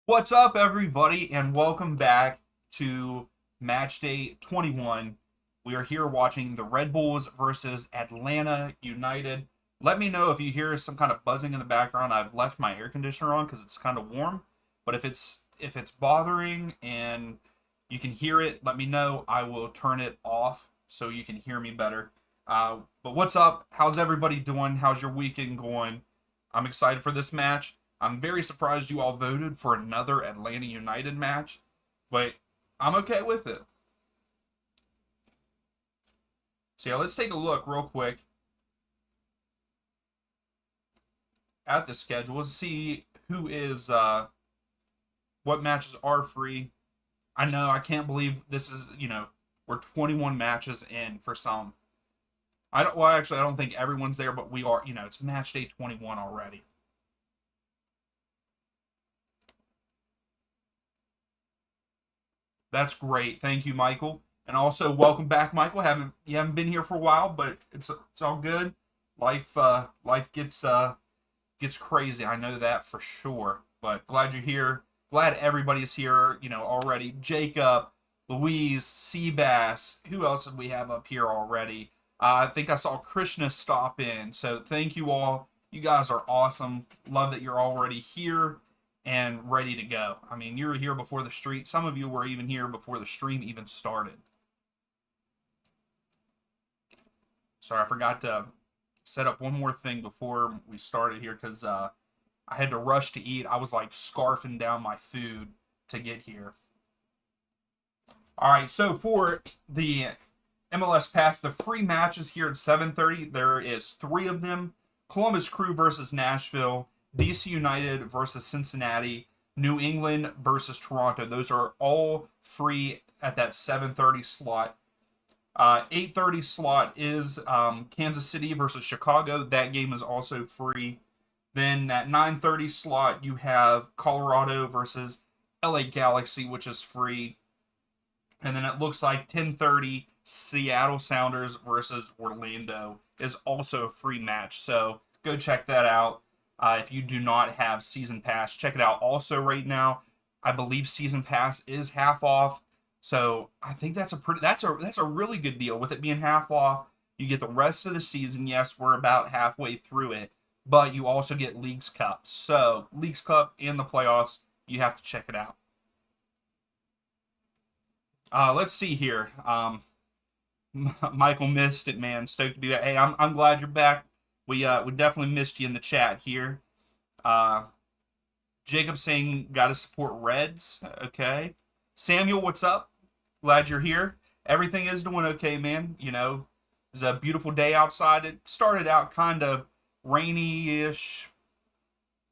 What's up, everybody, and welcome back to Match Day 21. We are here watching the Red Bulls versus Atlanta United. Let me know if you hear some kind of buzzing in the background. I've left my air conditioner on because it's kind of warm, but if it's bothering and you can hear it, let me know. I will turn it off so you can hear me better. But what's up? How's everybody doing? How's your weekend going? I'm excited for this match. I'm very surprised you all voted for another Atlanta United match, but I'm okay with it. So yeah, let's take a look real quick at the schedule. Let's see who is what matches are free. I know I can't believe this is, we're 21 matches in for some. I don't think everyone's there, but we are, it's match day 21 already. That's great. Thank you, Michael. And also welcome back, Michael. You haven't been here for a while, but it's all good. Life gets crazy. I know that for sure. But glad you're here. Glad everybody's here, already. Jacob, Louise, Seabass. Who else did we have up here already? I think I saw Krishna stop in. So thank you all. You guys are awesome. Love that you're already here and ready to go. I mean, you were here before the stream. Some of you were even here before the stream even started. Sorry, I forgot to set up one more thing before we started here because I had to rush to eat. I was like scarfing down my food to get here. All right, so for the MLS Pass, the free matches here at 7:30, there is 3 of them. Columbus Crew versus Nashville, DC United versus Cincinnati, New England versus Toronto. Those are all free at that 7:30 slot. 8:30 slot is Kansas City versus Chicago. That game is also free. Then at 9:30 slot, you have Colorado versus LA Galaxy, which is free. And then it looks like 10:30 Seattle Sounders versus Orlando is also a free match. So go check that out. If you do not have Season Pass, check it out. Also, right now, I believe Season Pass is half off. So I think that's a really good deal. With it being half off, you get the rest of the season. Yes, we're about halfway through it, but you also get Leagues Cup. So Leagues Cup and the playoffs, you have to check it out. Let's see here. Michael missed it, man. Stoked to be back. Hey, I'm glad you're back. We definitely missed you in the chat here. Jacob saying got to support Reds. Okay. Samuel, what's up? Glad you're here. Everything is doing okay, man. It's a beautiful day outside. It started out kind of rainy-ish,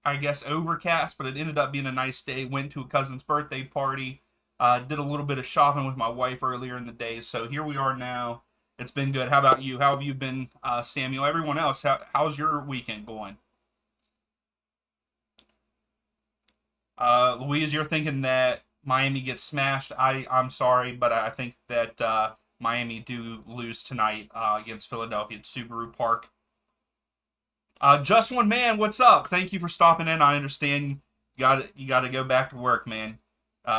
I guess overcast, but it ended up being a nice day. Went to a cousin's birthday party. Did a little bit of shopping with my wife earlier in the day. So here we are now. It's been good. How about you? How have you been, Samuel? Everyone else, how's your weekend going? Louise, you're thinking that Miami gets smashed. I'm sorry, but I think that Miami do lose tonight against Philadelphia at Subaru Park. Just One Man, what's up? Thank you for stopping in. I understand you got to go back to work, man.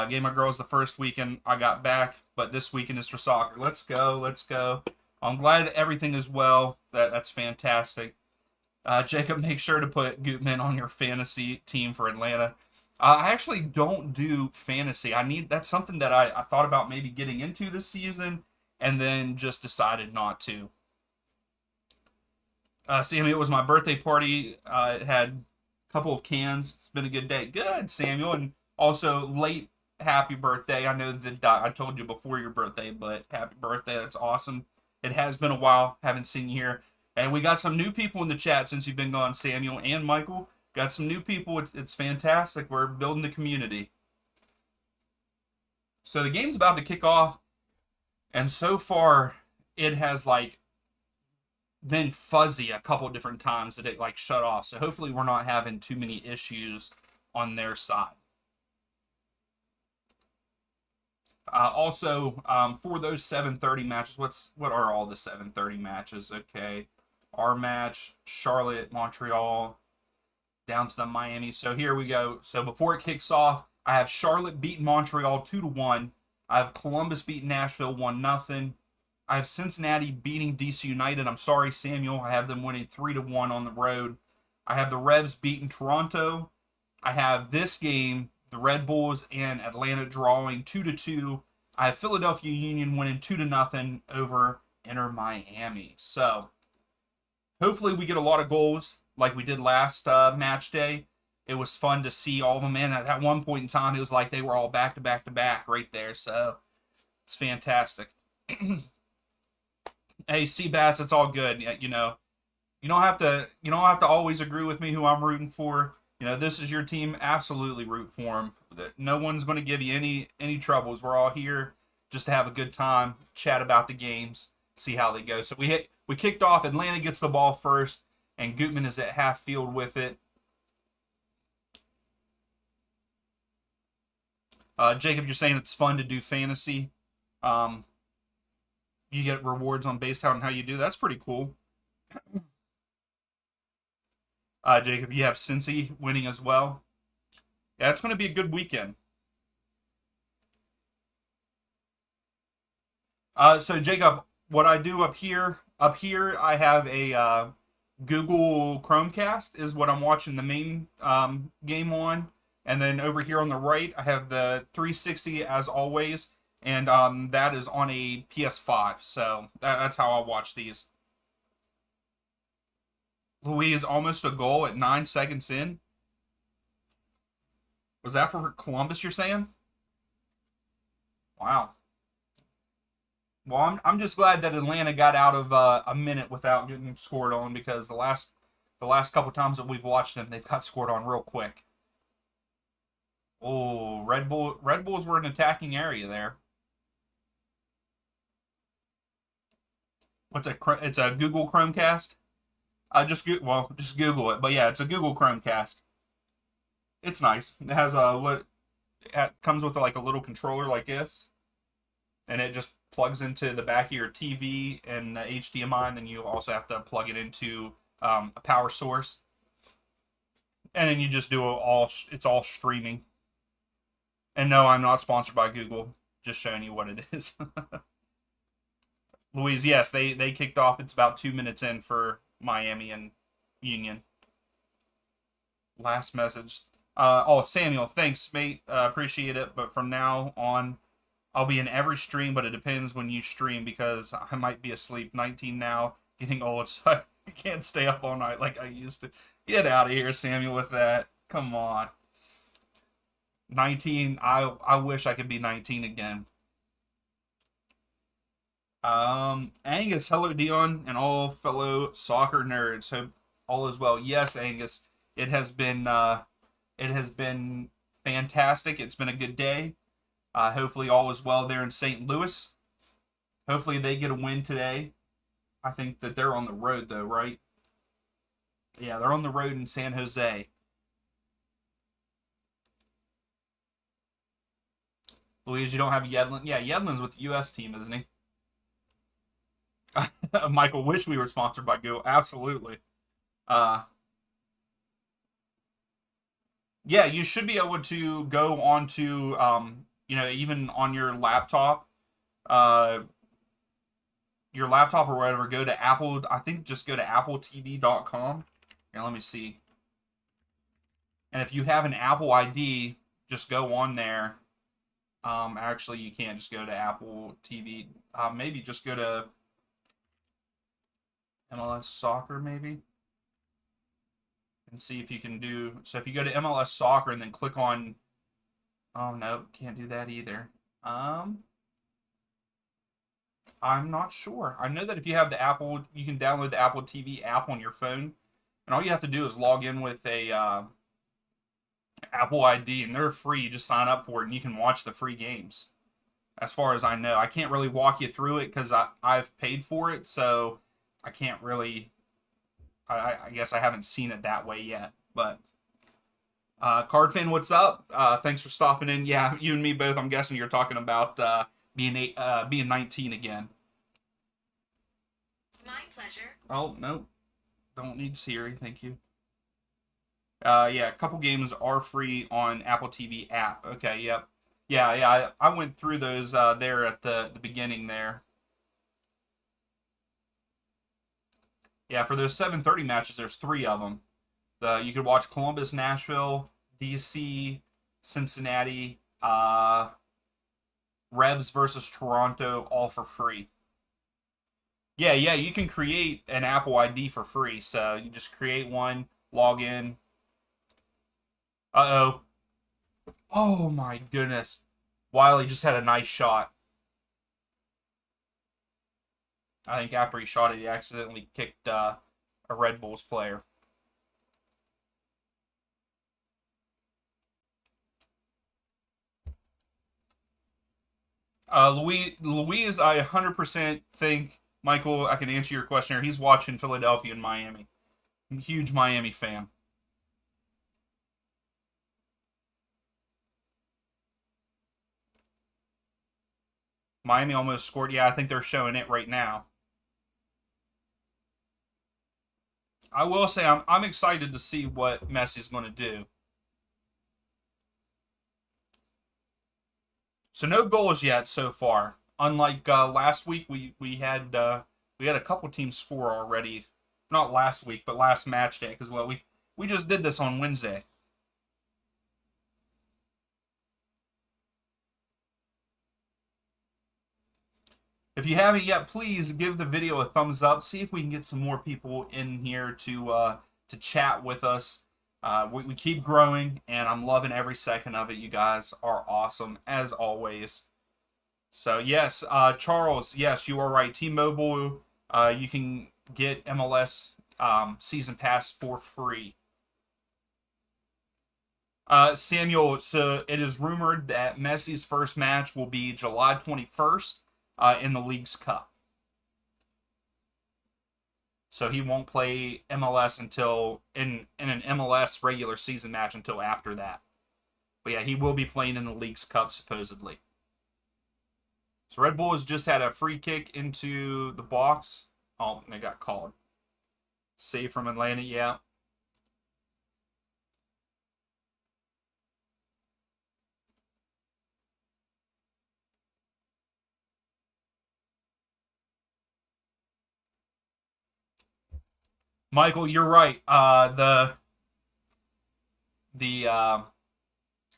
Gave my girls the first weekend I got back, but this weekend is for soccer. Let's go, let's go. I'm glad everything is well. That's fantastic. Jacob, make sure to put Gutman on your fantasy team for Atlanta. I actually don't do fantasy. That's something that I thought about maybe getting into this season, and then just decided not to. Sammy, it was my birthday party. It had a couple of cans. It's been a good day. Good, Samuel, and also late happy birthday. I know that I told you before your birthday, but happy birthday. That's awesome. It has been a while. Haven't seen you here. And we got some new people in the chat since you've been gone, Samuel and Michael. Got some new people. It's fantastic. We're building the community. So the game's about to kick off. And so far, it has been fuzzy a couple different times that it shut off. So hopefully we're not having too many issues on their side. Also, for those 7:30 matches, what are all the 7:30 matches? Okay, our match, Charlotte, Montreal, down to the Miami. So here we go. So before it kicks off, I have Charlotte beating Montreal 2-1. I have Columbus beating Nashville 1-0. I have Cincinnati beating DC United. I'm sorry, Samuel. I have them winning 3-1 on the road. I have the Revs beating Toronto. I have this game, the Red Bulls and Atlanta drawing 2-2. I have Philadelphia Union winning 2-0 over Inter Miami. So hopefully we get a lot of goals like we did last match day. It was fun to see all of them. Man, at one point in time, it was like they were all back to back to back right there. So it's fantastic. Hey, Seabass, it's all good. You know, you don't have to always agree with me who I'm rooting for. You know, this is your team. Absolutely root for them. No one's going to give you any troubles. We're all here just to have a good time, chat about the games, see how they go. So we kicked off. Atlanta gets the ball first, and Gutman is at half field with it. Jacob, you're saying it's fun to do fantasy. You get rewards on based on how you do. That's pretty cool. Jacob, you have Cincy winning as well. Yeah, it's going to be a good weekend. So Jacob, what I do up here, I have a Google Chromecast is what I'm watching the main game on, and then over here on the right, I have the 360 as always, and that is on a PS5. So that's how I watch these. Louise almost a goal at 9 seconds in. Was that for Columbus? You're saying? Wow. Well, I'm just glad that Atlanta got out of a minute without getting scored on because the last couple times that we've watched them, they've got scored on real quick. Oh, Red Bulls were an attacking area there. It's a Google Chromecast. Just Google it. But yeah, it's a Google Chromecast. It's nice. It has it comes with like a little controller like this, and it just plugs into the back of your TV and the HDMI, and then you also have to plug it into a power source, and then you just do it's all streaming. And no, I'm not sponsored by Google. Just showing you what it is. Louise, yes, they kicked off. It's about 2 minutes in for Miami and Union. Last message. Samuel, thanks, mate. Appreciate it. But from now on, I'll be in every stream, but it depends when you stream because I might be asleep. 19 now, getting old, so I can't stay up all night like I used to. Get out of here, Samuel, with that. Come on. 19, I wish I could be 19 again. Angus, hello Dion, and all fellow soccer nerds. Hope all is well. Yes, Angus, it has been fantastic. It's been a good day. Hopefully all is well there in St. Louis. Hopefully they get a win today. I think that they're on the road though, right? Yeah, they're on the road in San Jose. Louise, you don't have Yedlin. Yeah, Yedlin's with the U.S. team, isn't he? Michael, wish we were sponsored by Google. Absolutely. Uh, yeah, you should be able to go onto, even on uh, your laptop or whatever, go to Apple. I think just go to appletv.com. Here, let me see. And if you have an Apple ID, just go on there. Actually, you can't just go to Apple TV. Maybe just go to MLS Soccer, maybe, and see if you can do. So if you go to MLS Soccer and then click on. Oh no, can't do that either. I'm not sure. I know that if you have the Apple, you can download the Apple TV app on your phone, and all you have to do is log in with a Apple ID, and they're free. You just sign up for it, and you can watch the free games. As far as I know, I can't really walk you through it because I've paid for it, so I can't really. I guess I haven't seen it that way yet. But Cardfin, what's up? Thanks for stopping in. Yeah, you and me both. I'm guessing you're talking about being 19 again. My pleasure. Oh no, don't need Siri, thank you. Yeah, a couple games are free on Apple TV app. Okay, yep. Yeah, yeah, I went through those there at the beginning there. Yeah, for those 7:30 matches, there's three of them. You could watch Columbus, Nashville, DC, Cincinnati, Revs versus Toronto, all for free. Yeah, yeah, you can create an Apple ID for free. So you just create one, log in. Uh oh. Oh my goodness. Wiley just had a nice shot. I think after he shot it, he accidentally kicked a Red Bulls player. Louise, I 100% think, Michael, I can answer your question here. He's watching Philadelphia and Miami. I'm a huge Miami fan. Miami almost scored. Yeah, I think they're showing it right now. I will say I'm excited to see what Messi's going to do. So no goals yet so far. Unlike last week, we had a couple teams score already. Not last week, but last match day, because well, we just did this on Wednesday. If you haven't yet, please give the video a thumbs up. See if we can get some more people in here to chat with us. We keep growing, and I'm loving every second of it. You guys are awesome as always. So yes, Charles, yes, you are right. T-Mobile, you can get MLS season pass for free. Samuel, so it is rumored that Messi's first match will be July 21st in the League's Cup. So he won't play MLS until in an MLS regular season match until after that. But yeah, he will be playing in the League's Cup supposedly. So Red Bull has just had a free kick into the box. Oh, and they got called. Save from Atlanta, yeah. Michael, you're right. The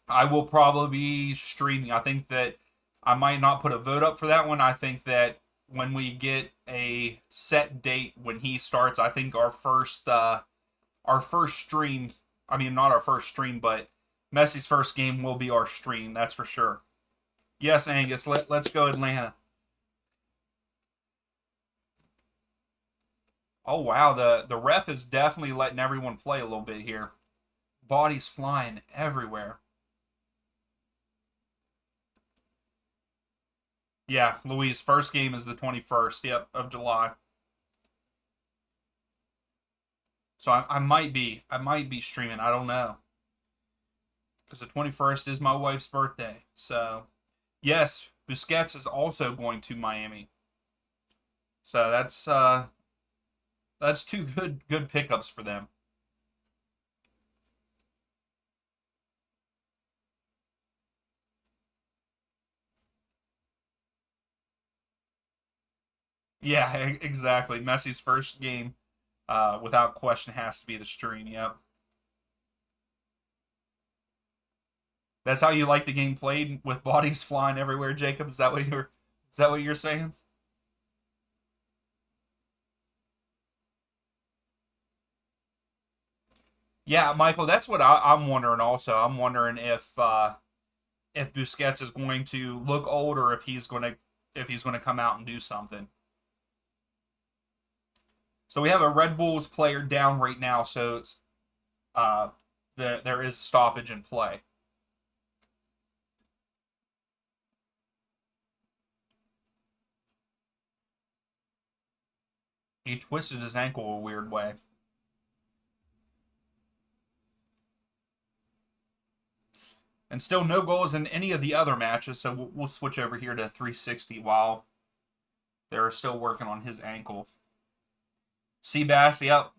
I will probably be streaming. I think that I might not put a vote up for that one. I think that when we get a set date when he starts, I think our first stream. I mean, not our first stream, but Messi's first game will be our stream. That's for sure. Yes, Angus. Let's go Atlanta. Oh wow, the ref is definitely letting everyone play a little bit here. Bodies flying everywhere. Yeah, Louise, first game is the 21st, yep, of July. So I might be streaming. I don't know. Because the 21st is my wife's birthday. So, yes, Busquets is also going to Miami. So that's two good pickups for them. Yeah, exactly. Messi's first game, without question, has to be the stream. Yep. That's how you like the game played with bodies flying everywhere, Jacob. Is that what you're saying? Yeah, Michael, that's what I'm wondering. Also, I'm wondering if Busquets is going to look old or if he's going to come out and do something. So we have a Red Bulls player down right now. So uh, there is stoppage in play. He twisted his ankle a weird way. And still no goals in any of the other matches, so we'll switch over here to 360 while they're still working on his ankle. Seabass, yep.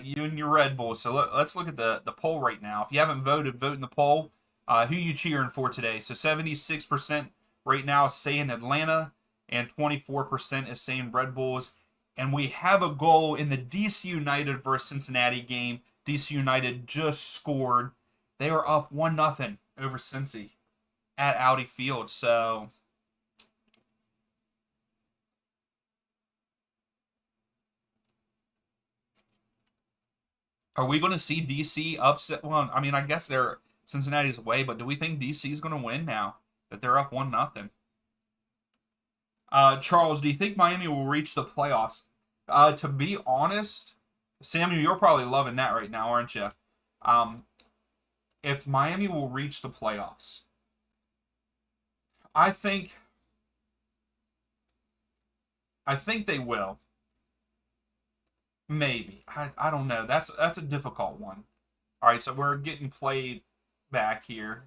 You and your Red Bull. So let's look at the poll right now. If you haven't voted, vote in the poll. Who you cheering for today? So 76% right now is saying Atlanta, and 24% is saying Red Bulls. And we have a goal in the DC United versus Cincinnati game. DC United just scored. They are up 1-0 over Cincy at Audi Field. So are we going to see DC upset? Well, I mean, I guess they're Cincinnati's away, but do we think DC is going to win now that they're up 1-0? Charles, do you think Miami will reach the playoffs? To be honest, Samuel, you're probably loving that right now, aren't you? Um, if Miami will reach the playoffs, I think I think they will. Maybe. I don't know. That's a difficult one. All right, so we're getting played back here.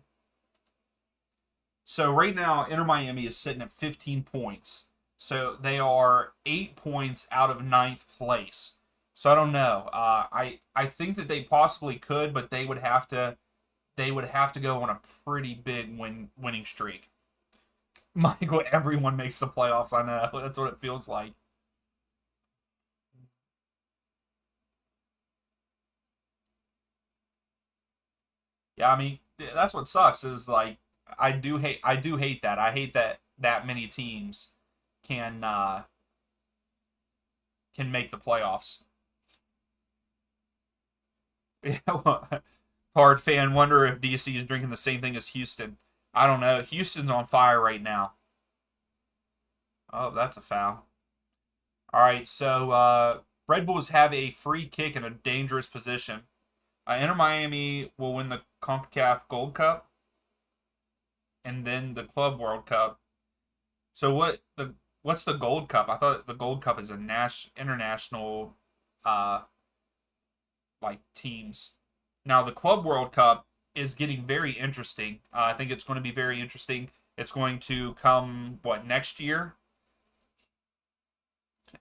So right now, Inter Miami is sitting at 15 points. So they are 8 points out of ninth place. So I don't know. I think that they possibly could, but they would have to go on a pretty big winning streak. Michael, everyone makes the playoffs. I know. That's what it feels like. Yeah, I mean, that's what sucks is like I do hate that. I hate that that many teams can uh can make the playoffs. Yeah, well, hard fan wonder if DC is drinking the same thing as Houston. I don't know. Houston's on fire right now. Oh, that's a foul. All right, so Red Bulls have a free kick in a dangerous position. Inter Miami will win the CONCACAF Gold Cup and then the Club World Cup. So what's the Gold Cup? I thought the Gold Cup is a international uh like teams. Now the Club World Cup is getting very interesting. I think it's going to be very interesting. It's going to come what next year,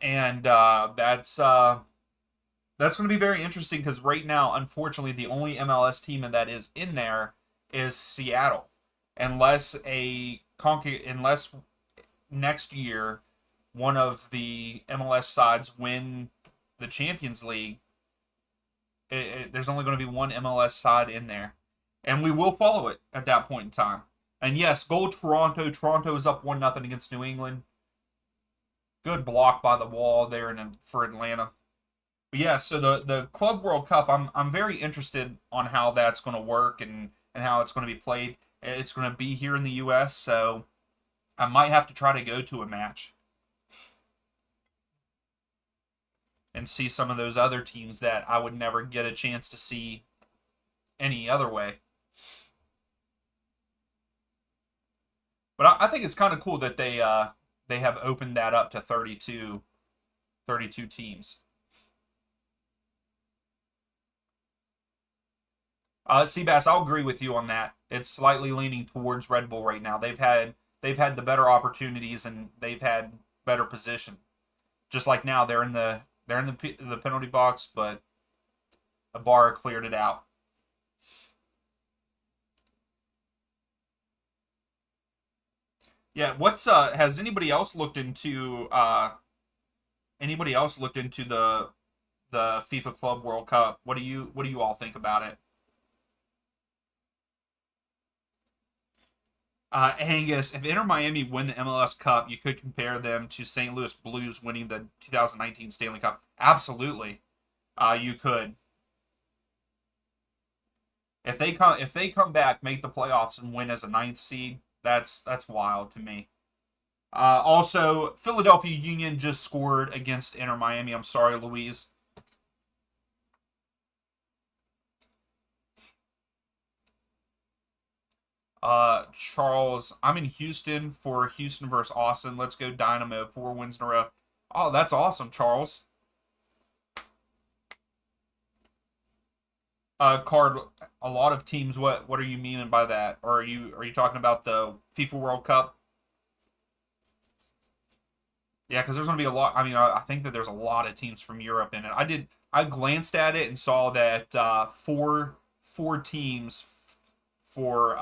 and that's going to be very interesting because right now, unfortunately, the only MLS team that is in there is Seattle, unless next year one of the MLS sides win the Champions League. There's only going to be one MLS side in there, and we will follow it at that point in time. And yes, goal Toronto. Toronto is up 1-0 against New England. Good block by the wall there for Atlanta. But yeah, so the Club World Cup, I'm very interested on how that's going to work and how it's going to be played. It's going to be here in the U.S., so I might have to try to go to a match and see some of those other teams that I would never get a chance to see any other way. But I think it's kind of cool that they have opened that up to 32 teams. Seabass, I'll agree with you on that. It's slightly leaning towards Red Bull right now. They've had the better opportunities and they've had better position. Just like now, they're in the penalty box, but Ibarra cleared it out. Yeah, what's has anybody else looked into the FIFA Club World Cup? What do you all think about it? Angus, if Inter Miami win the MLS Cup, you could compare them to St. Louis Blues winning the 2019 Stanley Cup. Absolutely, you could. If they come back, make the playoffs, and win as a ninth seed, that's wild to me. Also, Philadelphia Union just scored against Inter Miami. I'm sorry, Louise. Charles, I'm in Houston for Houston versus Austin. Let's go Dynamo. 4 wins in a row. Oh, that's awesome, Charles. Card. A lot of teams. What are you meaning by that? Or are you talking about the FIFA World Cup? Yeah, because there's going to be a lot. I mean, I think that there's a lot of teams from Europe in it. I glanced at it and saw that four teams for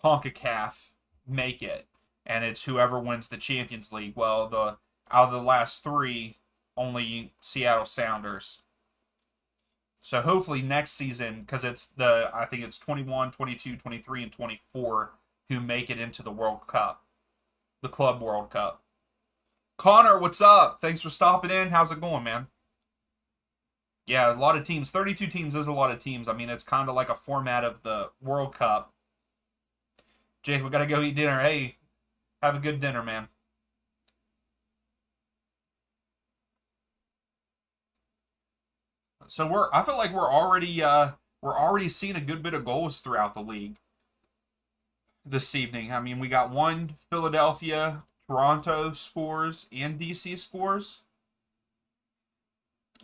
CONCACAF make it, and it's whoever wins the Champions League. Well, the out of the last three, only Seattle Sounders. So hopefully next season, because I think it's 21, 22, 23, and 24 who make it into the World Cup, the Club World Cup. Connor, what's up? Thanks for stopping in. How's it going, man? Yeah, a lot of teams. 32 teams is a lot of teams. I mean, it's kind of like a format of the World Cup. Jake, we gotta go eat dinner. Hey, have a good dinner, man. So I feel like we're already seeing a good bit of goals throughout the league this evening. I mean, we got one Philadelphia, Toronto scores, and DC scores.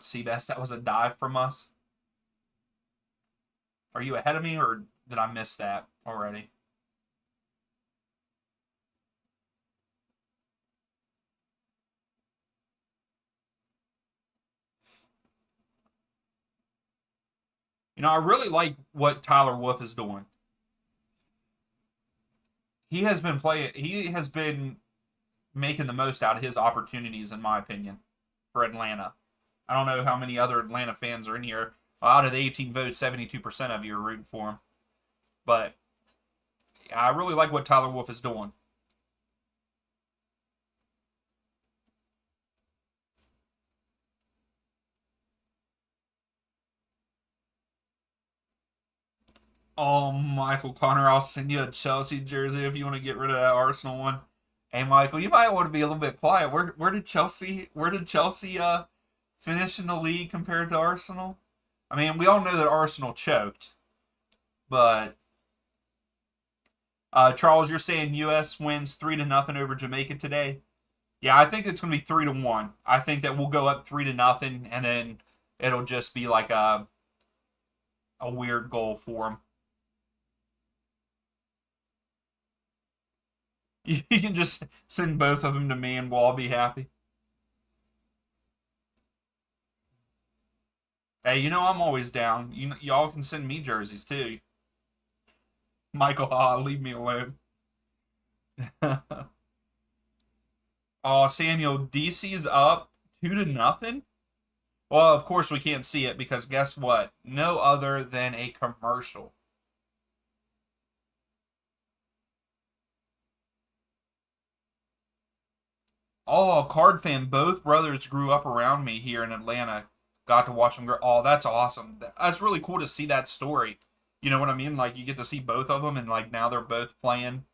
Seabass, that was a dive from us. Are you ahead of me, or did I miss that already? I really like what Tyler Wolf is doing. He has been making the most out of his opportunities, in my opinion, for Atlanta. I don't know how many other Atlanta fans are in here. Out of the 18 votes, 72% of you are rooting for him. But I really like what Tyler Wolf is doing. Oh, Michael Connor, I'll send you a Chelsea jersey if you want to get rid of that Arsenal one. Hey, Michael, you might want to be a little bit quiet. Where did Chelsea finish in the league compared to Arsenal? I mean, we all know that Arsenal choked, but Charles, you're saying U.S. wins 3-0 over Jamaica today. Yeah, I think it's going to be 3-1. I think that we'll go up 3-0, and then it'll just be like a weird goal for them. You can just send both of them to me, and we'll all be happy. Hey, I'm always down. Y'all can send me jerseys too. Michael, leave me alone. Oh, Samuel, DC's up 2-0. Well, of course we can't see it because guess what? No other than a commercial. Oh, card fan. Both brothers grew up around me here in Atlanta. Got to watch them grow. Oh, that's awesome. That's really cool to see that story. You know what I mean? Like you get to see both of them, and like now they're both playing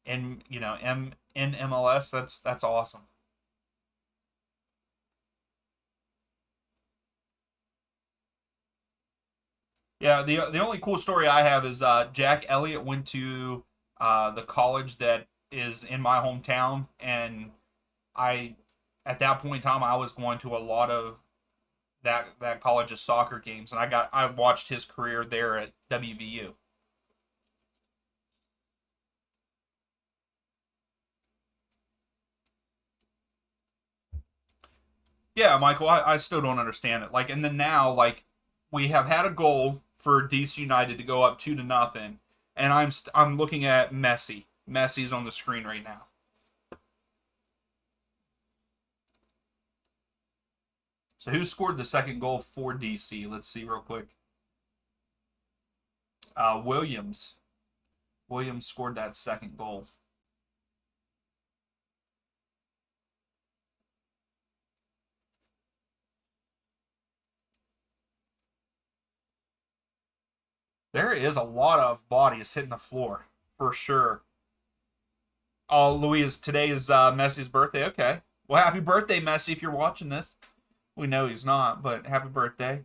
in MLS. That's awesome. Yeah, the only cool story I have is Jack Elliott went to the college that is in my hometown, and I at that point in time I was going to a lot of that college's soccer games, and I watched his career there at WVU. Yeah, Michael, I still don't understand it. Like, and then now, like, we have had a goal for DC United to go up 2-0, and I'm looking at Messi. Messi's on the screen right now. So who scored the second goal for DC? Let's see real quick. Williams. Williams scored that second goal. There is a lot of bodies hitting the floor for sure. Oh, Louise, today is Messi's birthday. Okay. Well, happy birthday, Messi, if you're watching this. We know he's not, but happy birthday.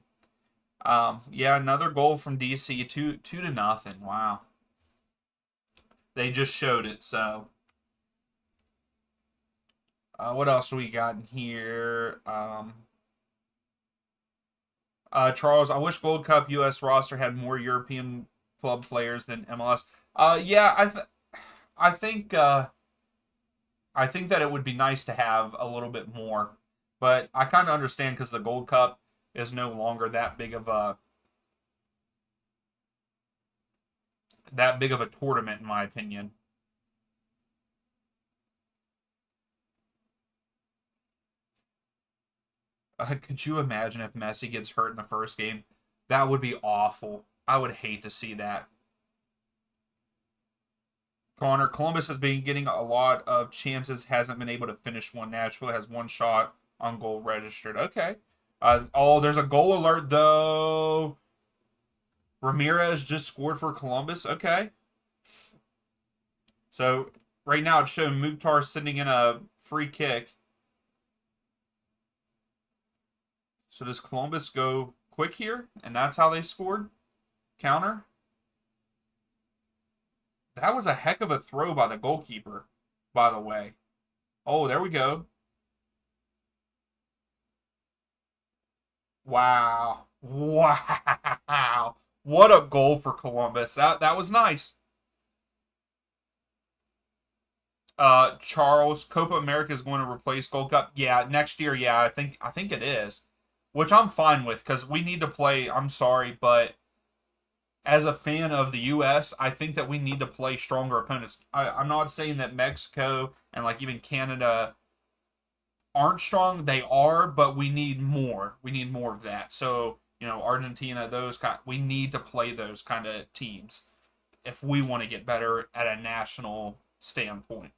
Yeah, another goal from DC, two to nothing. Wow. They just showed it. So, what else we got in here? Charles, I wish Gold Cup U.S. roster had more European club players than MLS. Yeah, I think I think that it would be nice to have a little bit more. But I kind of understand because the Gold Cup is no longer that big of a tournament, in my opinion. Could you imagine if Messi gets hurt in the first game? That would be awful. I would hate to see that. Connor, Columbus has been getting a lot of chances, hasn't been able to finish one. Nashville has one shot on goal registered. Okay. Oh, there's a goal alert, though. Ramirez just scored for Columbus. Okay. So right now it's showing Mukhtar sitting in a free kick. So does Columbus go quick here? And that's how they scored? Counter? That was a heck of a throw by the goalkeeper, by the way. Oh, there we go. Wow. Wow. What a goal for Columbus. That was nice. Charles, Copa America is going to replace Gold Cup. Yeah, next year, yeah, I think it is. Which I'm fine with because we need to play, I'm sorry, but as a fan of the US, I think that we need to play stronger opponents. I'm not saying that Mexico and like even Canada aren't strong. They are, but we need more. We need more of that. So, Argentina, we need to play those kind of teams if we want to get better at a national standpoint.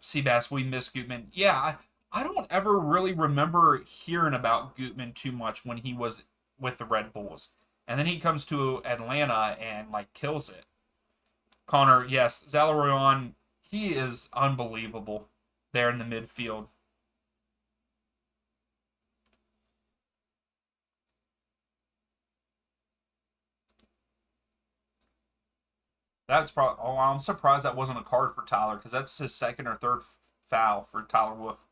Seabass, we miss Gutman. Yeah, I don't ever really remember hearing about Gutman too much when he was with the Red Bulls. And then he comes to Atlanta and like kills it. Connor, yes, Zalaroyan, he is unbelievable there in the midfield. That's probably. Oh, I'm surprised that wasn't a card for Tyler because that's his second or third foul for Tyler Wolf.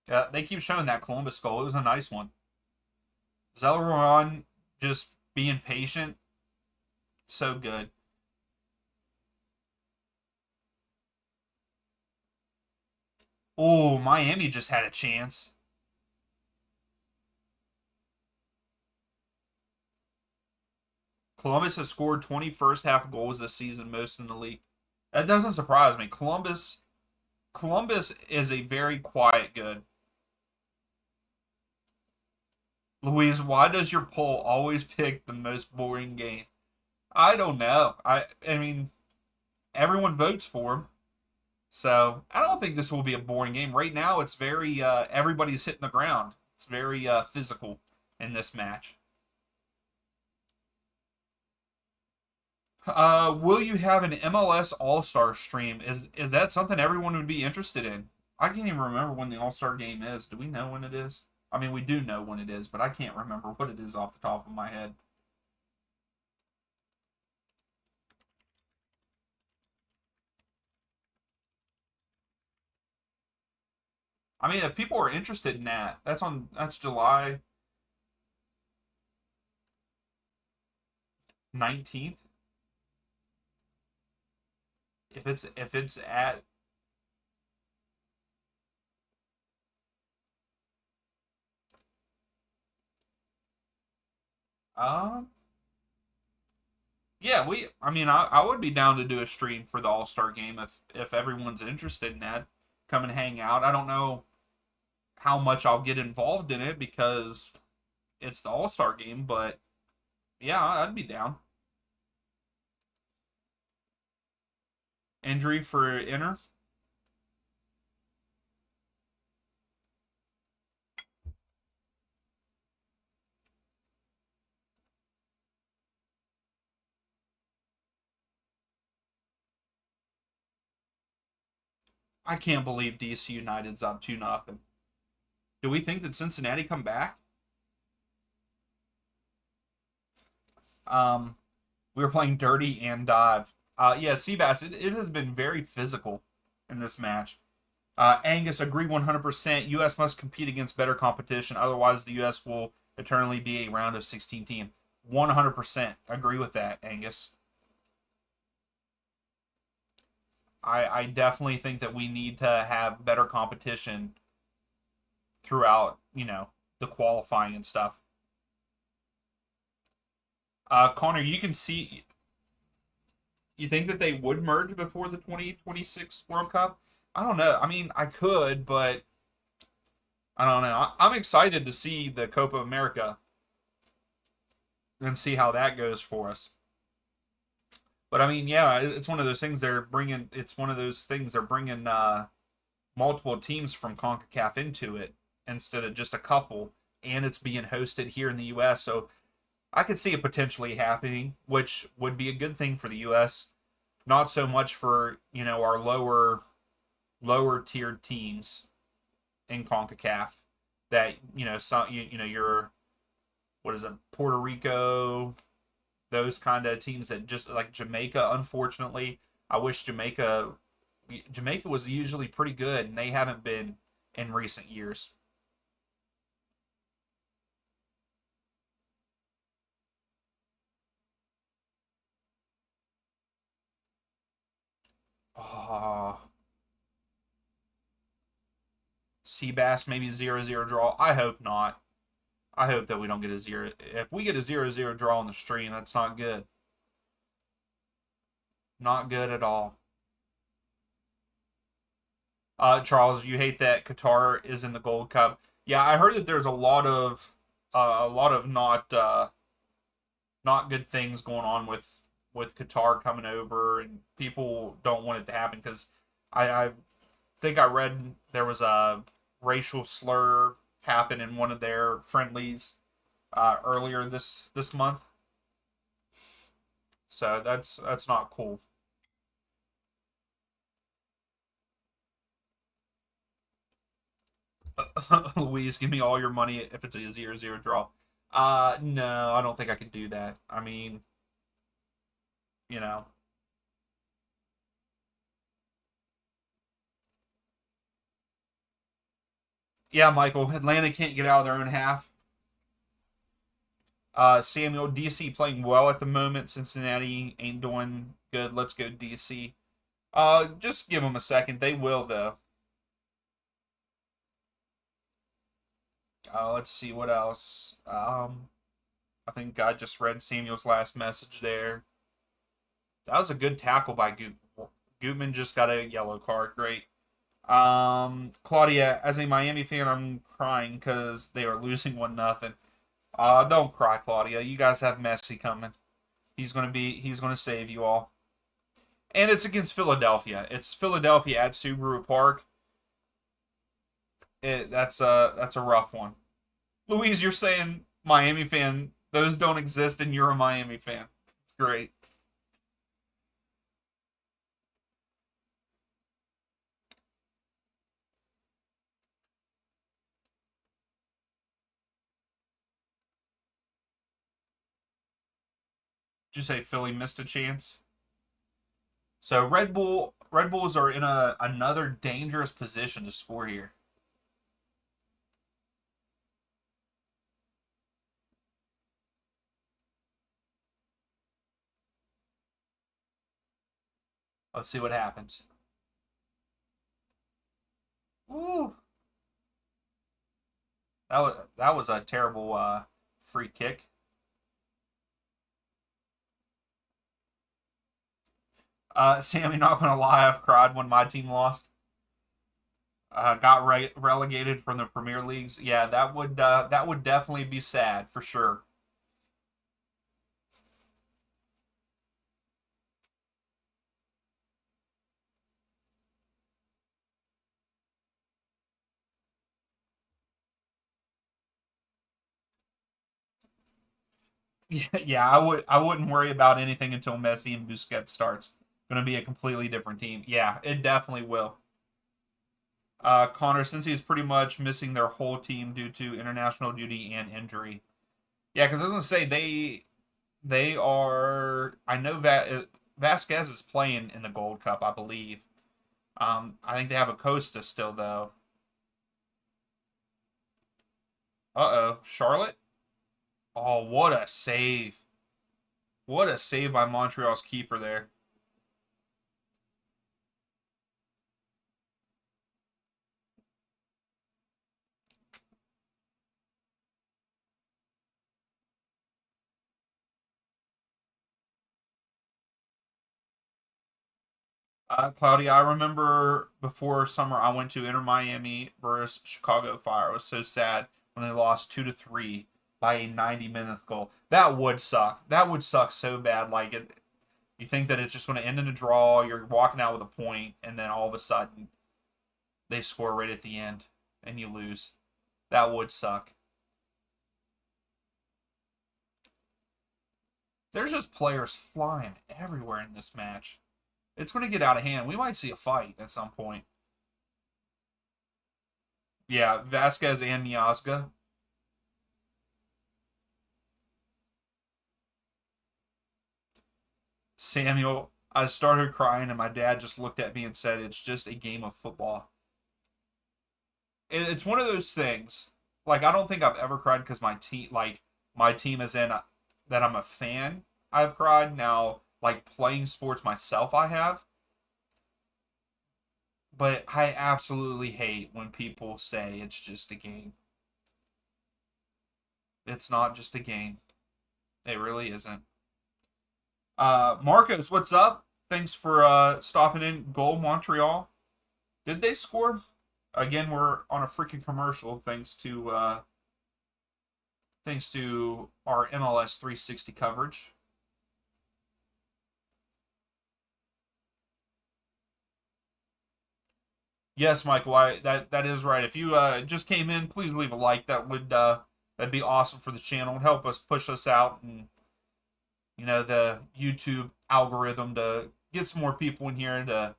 Yeah, they keep showing that Columbus goal. It was a nice one. Zellerion just being patient, so good. Oh, Miami just had a chance. Columbus has scored 20 first half goals this season, most in the league. That doesn't surprise me. Columbus is a very quiet good. Louise, why does your poll always pick the most boring game? I don't know. I mean, everyone votes for him. So I don't think this will be a boring game. Right now, it's very everybody's hitting the ground. It's very physical in this match. Will you have an MLS All Star stream? Is that something everyone would be interested in? I can't even remember when the All Star game is. Do we know when it is? I mean, we do know when it is, but I can't remember what it is off the top of my head. I mean, if people are interested in that, that's July 19th. If it's at um yeah, I mean I would be down to do a stream for the All-Star game if everyone's interested in that. Come and hang out. I don't know how much I'll get involved in it because it's the All-Star game, but yeah, I'd be down. Injury for Inter. I can't believe DC United's up 2-0. Do we think that Cincinnati come back? Um, we were playing dirty and dive. Yeah, Seabass, it has been very physical in this match. Angus, agree 100%. U.S. must compete against better competition. Otherwise, the U.S. will eternally be a round of 16 team. 100% agree with that, Angus. I definitely think that we need to have better competition throughout, the qualifying and stuff. Connor, you can see. You think that they would merge before the 2026 World Cup? I don't know. I mean, I could, but I don't know. I'm excited to see the Copa America and see how that goes for us. But I mean, yeah, it's one of those things they're bringing. It's one of those things they're bringing multiple teams from CONCACAF into it instead of just a couple, and it's being hosted here in the U.S. So I could see it potentially happening, which would be a good thing for the U.S. Not so much for our lower tiered teams in CONCACAF that some your what is it, Puerto Rico, those kind of teams that just like Jamaica. Unfortunately, I wish Jamaica was usually pretty good, and they haven't been in recent years. Oh, Seabass maybe 0-0 draw. I hope not. I hope that we don't get a zero. If we get a 0-0 draw on the stream, that's not good. Not good at all. Charles, you hate that Qatar is in the Gold Cup. Yeah, I heard that there's a lot of not good things going on with Qatar coming over, and people don't want it to happen because I think I read there was a racial slur happen in one of their friendlies earlier this month. So that's not cool. Louise, give me all your money if it's a 0-0 draw. No, I don't think I can do that. I mean, you know, yeah, Michael, Atlanta can't get out of their own half. Samuel, DC playing well at the moment. Cincinnati ain't doing good. Let's go DC. Just give them a second. They will though. Let's see what else. I think I just read Samuel's last message there. That was a good tackle by Goot. Gootman just got a yellow card. Great. Claudia, as a Miami fan, I'm crying because they are losing 1-0. Don't cry, Claudia. You guys have Messi coming. He's gonna save you all. And it's against Philadelphia. It's Philadelphia at Subaru Park. That's a rough one. Louise, you're saying Miami fan. Those don't exist, and you're a Miami fan. It's great. Did you say Philly missed a chance? So Red Bulls are in another dangerous position to score here. Let's see what happens. Ooh, that was a terrible free kick. Sammy, not gonna lie, I've cried when my team lost. Got relegated from the Premier Leagues. Yeah, that would definitely be sad for sure. Yeah, I wouldn't worry about anything until Messi and Busquets starts. Going to be a completely different team. Yeah, it definitely will. Connor, since he's pretty much missing their whole team due to international duty and injury. Yeah, because I was gonna say they are. I know that Vasquez is playing in the Gold Cup, I believe. I think they have a Costa still though. Uh oh, Charlotte. Oh, what a save! What a save by Montreal's keeper there. Claudia, I remember before summer I went to Inter Miami versus Chicago Fire. It was so sad when they lost 2-3 by a 90-minute goal. That would suck. That would suck so bad. Like it, you think that it's just going to end in a draw. You're walking out with a point, and then all of a sudden they score right at the end, and you lose. That would suck. There's just players flying everywhere in this match. It's going to get out of hand. We might see a fight at some point. Yeah, Vasquez and Miazga. Samuel, I started crying, and my dad just looked at me and said, "It's just a game of football." It's one of those things. Like I don't think I've ever cried because my team is in that I'm a fan. I've cried now. Like playing sports myself, I have. But I absolutely hate when people say it's just a game. It's not just a game. It really isn't. Marcos, what's up? Thanks for stopping in. Goal Montreal. Did they score? Again, we're on a freaking commercial thanks to our MLS 360 coverage. Yes, Michael, that is right. If you just came in, please leave a like. That'd be awesome for the channel and help us push us out and the YouTube algorithm to get some more people in here to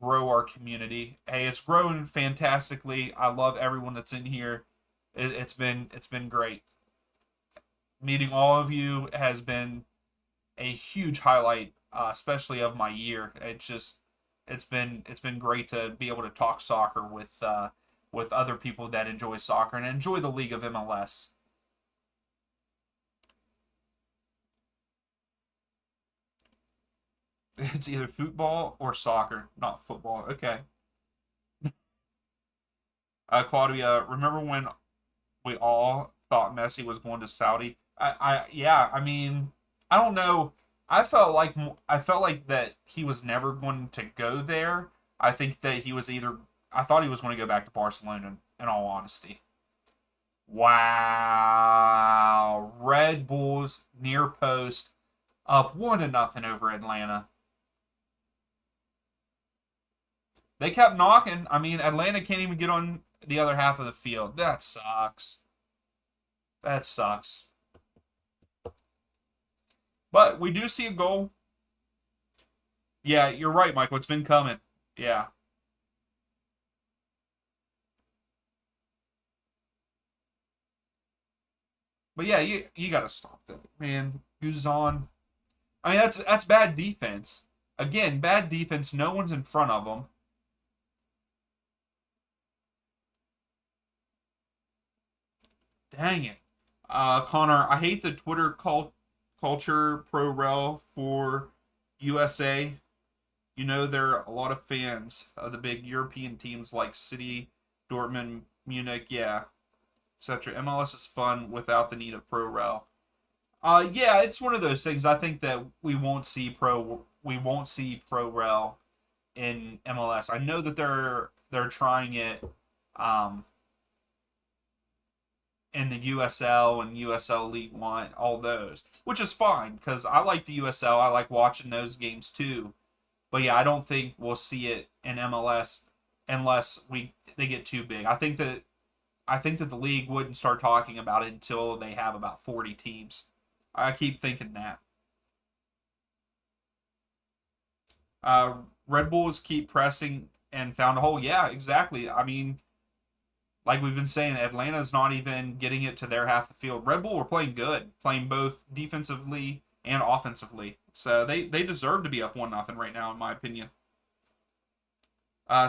grow our community. Hey, it's growing fantastically. I love everyone that's in here. It's been great. Meeting all of you has been a huge highlight, especially of my year. It's been great to be able to talk soccer with other people that enjoy soccer and enjoy the league of MLS. It's either football or soccer, not football. Okay. Claudia, remember when we all thought Messi was going to Saudi? Yeah. I mean, I don't know. I felt like that he was never going to go there. I think that he was either. I thought he was going to go back to Barcelona. In all honesty. Wow. Red Bulls near post up 1-0 over Atlanta. They kept knocking. I mean, Atlanta can't even get on the other half of the field. That sucks. That sucks. But we do see a goal. Yeah, you're right, Michael. It's been coming. Yeah. But yeah, you got to stop that, man. Guzan. I mean, that's bad defense. Again, bad defense. No one's in front of them. Dang it. Connor, I hate the Twitter culture pro rel for USA. There are a lot of fans of the big European teams like City, Dortmund, Munich, yeah, etc. MLS is fun without the need of pro rel. Yeah, it's one of those things. I think that we won't see pro rel in MLS. I know that they're trying it um, in the USL and USL League One, all those, which is fine because I like the USL. I like watching those games too. But yeah, I don't think we'll see it in MLS unless they get too big. I think that the league wouldn't start talking about it until they have about 40 teams. I keep thinking that. Uh, Red Bulls keep pressing and found a hole. Yeah, exactly. I mean, like we've been saying, Atlanta's not even getting it to their half the field. Red Bull were playing good, playing both defensively and offensively. So they deserve to be up 1-0 right now, in my opinion.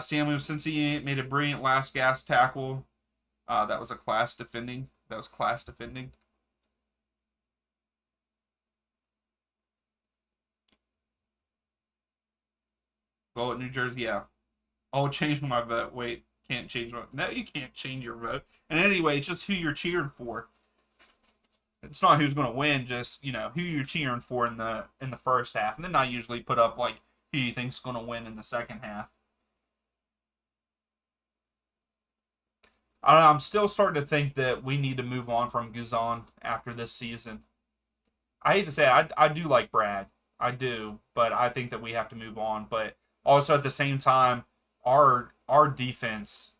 Samuel Cincy made a brilliant last gas tackle. That was a class defending. That was class defending. Goal at New Jersey, yeah. Oh, change my vote. Wait, can't change my. No, you can't change your vote. And anyway, it's just who you're cheering for. It's not who's going to win, just who you're cheering for in the first half. And then I usually put up like Who do you think's going to win in the second half? I don't know, I'm still starting to think that we need to move on from Guzan after this season. I hate to say it, I do like Brad. I do, but I think that we have to move on. But also at the same time, our defense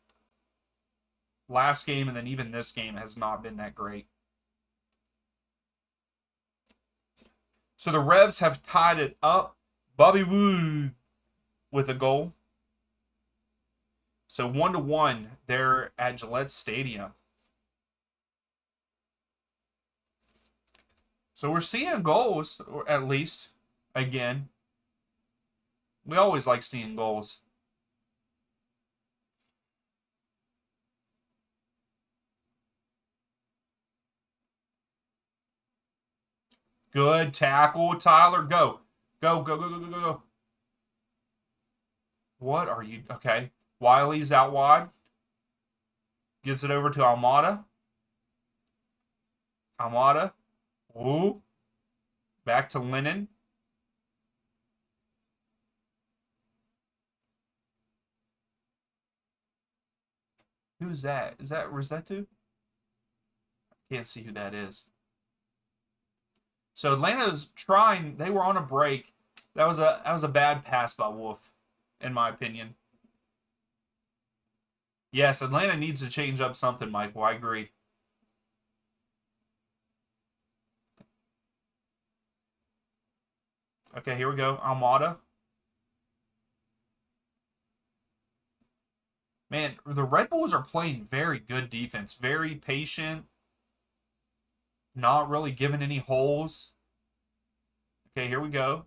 last game and then even this game has not been that great. So the Revs have tied it up. Bobby Wood with a goal. So 1-1 there at Gillette Stadium. So we're seeing goals, or at least, again. We always like seeing goals. Good tackle, Tyler. Go. Go, go, go, go, go, go, go. What are you? Okay. Wiley's out wide. Gets it over to Almada. Almada. Ooh. Back to Lennon. Who is that? Is that Rosetto? Can't see who that is. So Atlanta's trying. They were on a break. That was a bad pass by Wolf, in my opinion. Yes, Atlanta needs to change up something, Michael. I agree. Okay, here we go. Almada. Man, the Red Bulls are playing very good defense. Very patient. Not really giving any holes. Okay, here we go.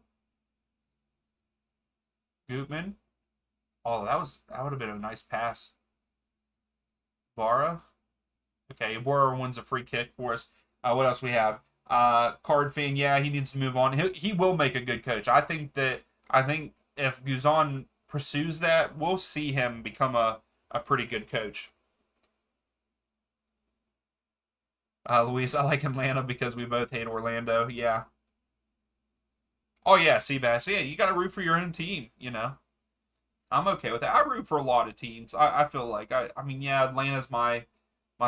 Gutman. Oh, that would have been a nice pass. Barra. Okay, Barra wins a free kick for us. What else we have? Card Fan, yeah, he needs to move on. He will make a good coach. I think if Guzan pursues that, we'll see him become a pretty good coach. Luis, I like Atlanta because we both hate Orlando. Yeah. Oh yeah, Seabass. Yeah, you got to root for your own team. I'm okay with that. I root for a lot of teams. I feel like I mean, yeah, Atlanta's my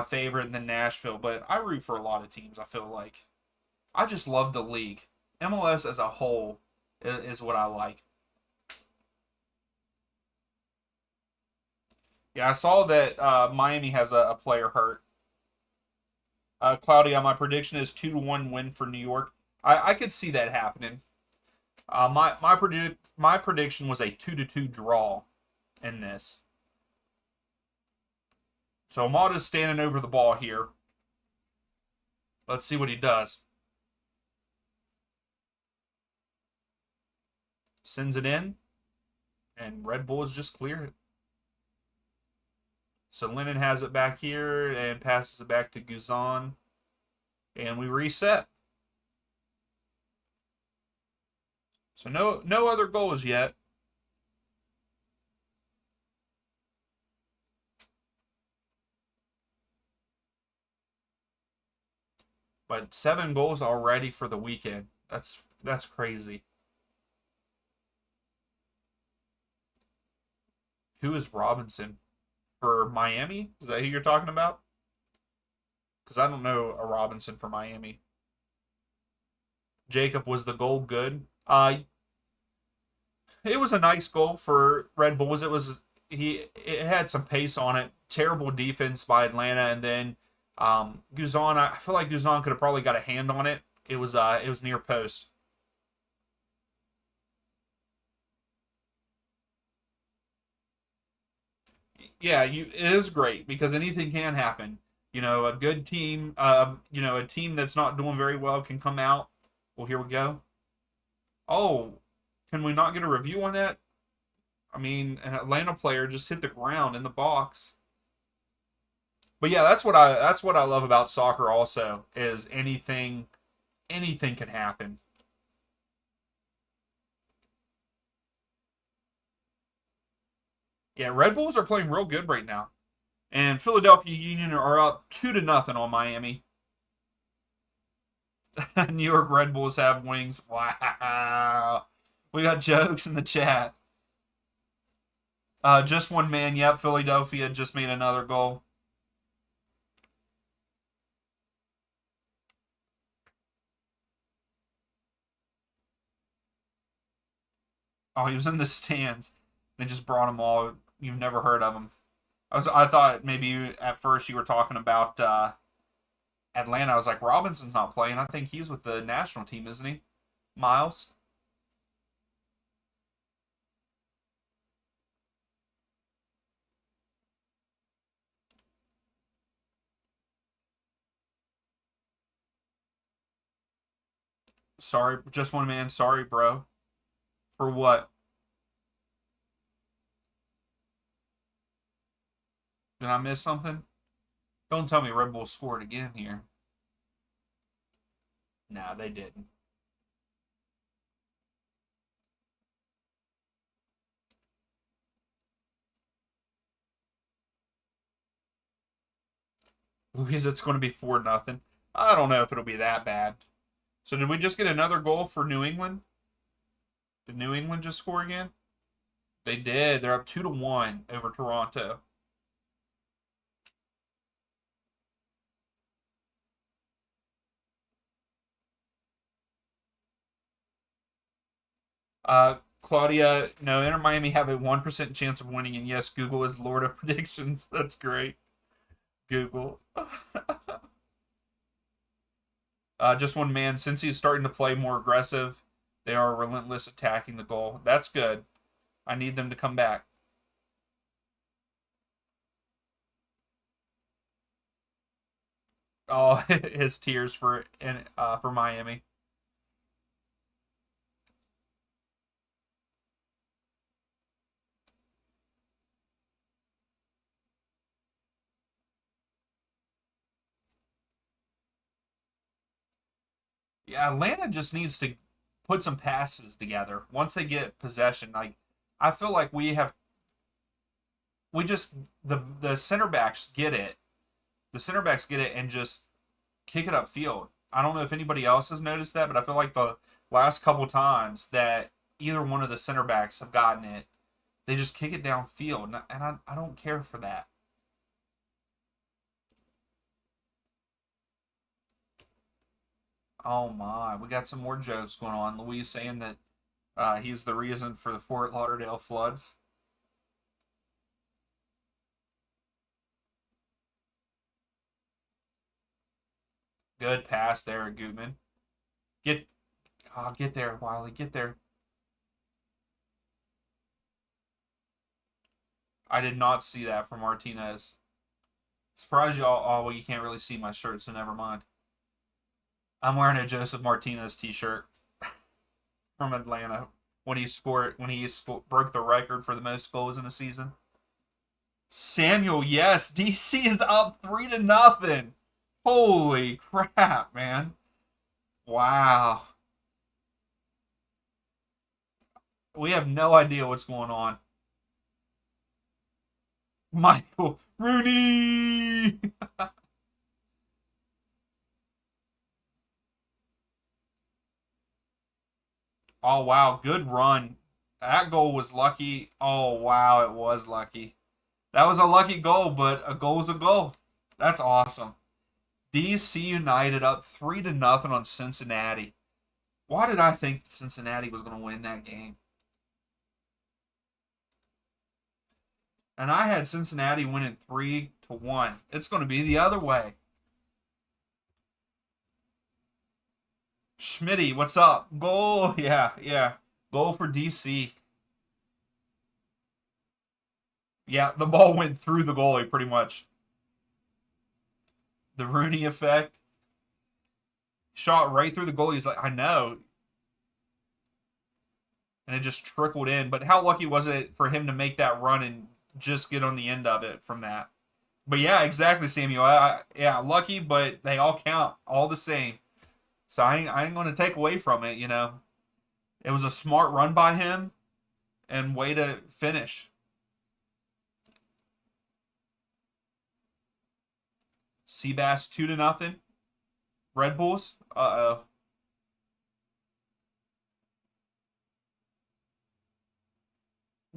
favorite, and then Nashville, but I root for a lot of teams. I feel like I just love the league. MLS as a whole is what I like. Yeah, I saw that Miami has a player hurt. Claudia, my prediction is 2-1 win for New York. I could see that happening. My prediction was a 2-2 draw in this. So Amada's standing over the ball here. Let's see what he does. Sends it in, and Red Bulls just clear it. So Lennon has it back here and passes it back to Guzan, and we reset. So no other goals yet. But 7 goals already for the weekend. That's crazy. Who is Robinson for Miami? Is that who you're talking about? Because I don't know a Robinson for Miami. Jacob, was the goal good? It was a nice goal for Red Bulls. It had some pace on it. Terrible defense by Atlanta, and then Guzan. I feel like Guzan could have probably got a hand on it. It was near post. Yeah, it is great because anything can happen. A good team, a team that's not doing very well can come out. Well, here we go. Oh, can we not get a review on that? I mean, an Atlanta player just hit the ground in the box. But yeah, that's what I love about soccer. Also, is anything can happen. Yeah, Red Bulls are playing real good right now, and Philadelphia Union are up 2-0 on Miami. New York Red Bulls have wings. Wow. We got jokes in the chat. Just one man. Yep, Philadelphia just made another goal. Oh, he was in the stands. They just brought him all. You've never heard of him. I thought maybe at first you were talking about Atlanta. I was like, Robinson's not playing. I think he's with the national team, isn't he? Miles. Sorry, just one man. Sorry, bro. For what? Did I miss something? Don't tell me Red Bull scored again here. Nah, they didn't. Louise, it's going to be 4-0. I don't know if it'll be that bad. So did we just get another goal for New England? Did New England just score again? They did. They're up 2-1 over Toronto. Claudia, no, Inter Miami have a 1% chance of winning, and yes, Google is Lord of Predictions. That's great. Google. Just one man. Since he's starting to play more aggressive, they are relentless attacking the goal. That's good. I need them to come back. Oh, his tears for Miami. Yeah, Atlanta just needs to put some passes together once they get possession. Like I feel like we just the center backs get it. The center backs get it and just kick it upfield. I don't know if anybody else has noticed that, but I feel like the last couple times that either one of the center backs have gotten it, they just kick it downfield, and I don't care for that. Oh my, we got some more jokes going on. Louise saying that he's the reason for the Fort Lauderdale floods. Good pass there, Gutman. Get, get there, Wiley, get there. I did not see that from Martinez. Surprise y'all. Oh, well, you can't really see my shirt, so never mind. I'm wearing a Joseph Martinez T-shirt from Atlanta when he broke the record for the most goals in a season. Samuel, yes, DC is up 3-0. Holy crap, man! Wow, we have no idea what's going on. Michael Rooney. Oh wow, good run. That goal was lucky. Oh wow, it was lucky. That was a lucky goal, but a goal's a goal. That's awesome. DC United up 3-0 on Cincinnati. Why did I think Cincinnati was going to win that game? And I had Cincinnati winning 3-1. It's going to be the other way. Schmitty, what's up? Goal, yeah, yeah. Goal for DC. Yeah, the ball went through the goalie pretty much. The Rooney effect. Shot right through the goalie. He's like, I know. And it just trickled in. But how lucky was it for him to make that run and just get on the end of it from that? But yeah, exactly, Samuel. Yeah, lucky, but they all count all the same. So I ain't going to take away from it, you know. It was a smart run by him and way to finish. Seabass 2-0. Red Bulls. Uh oh.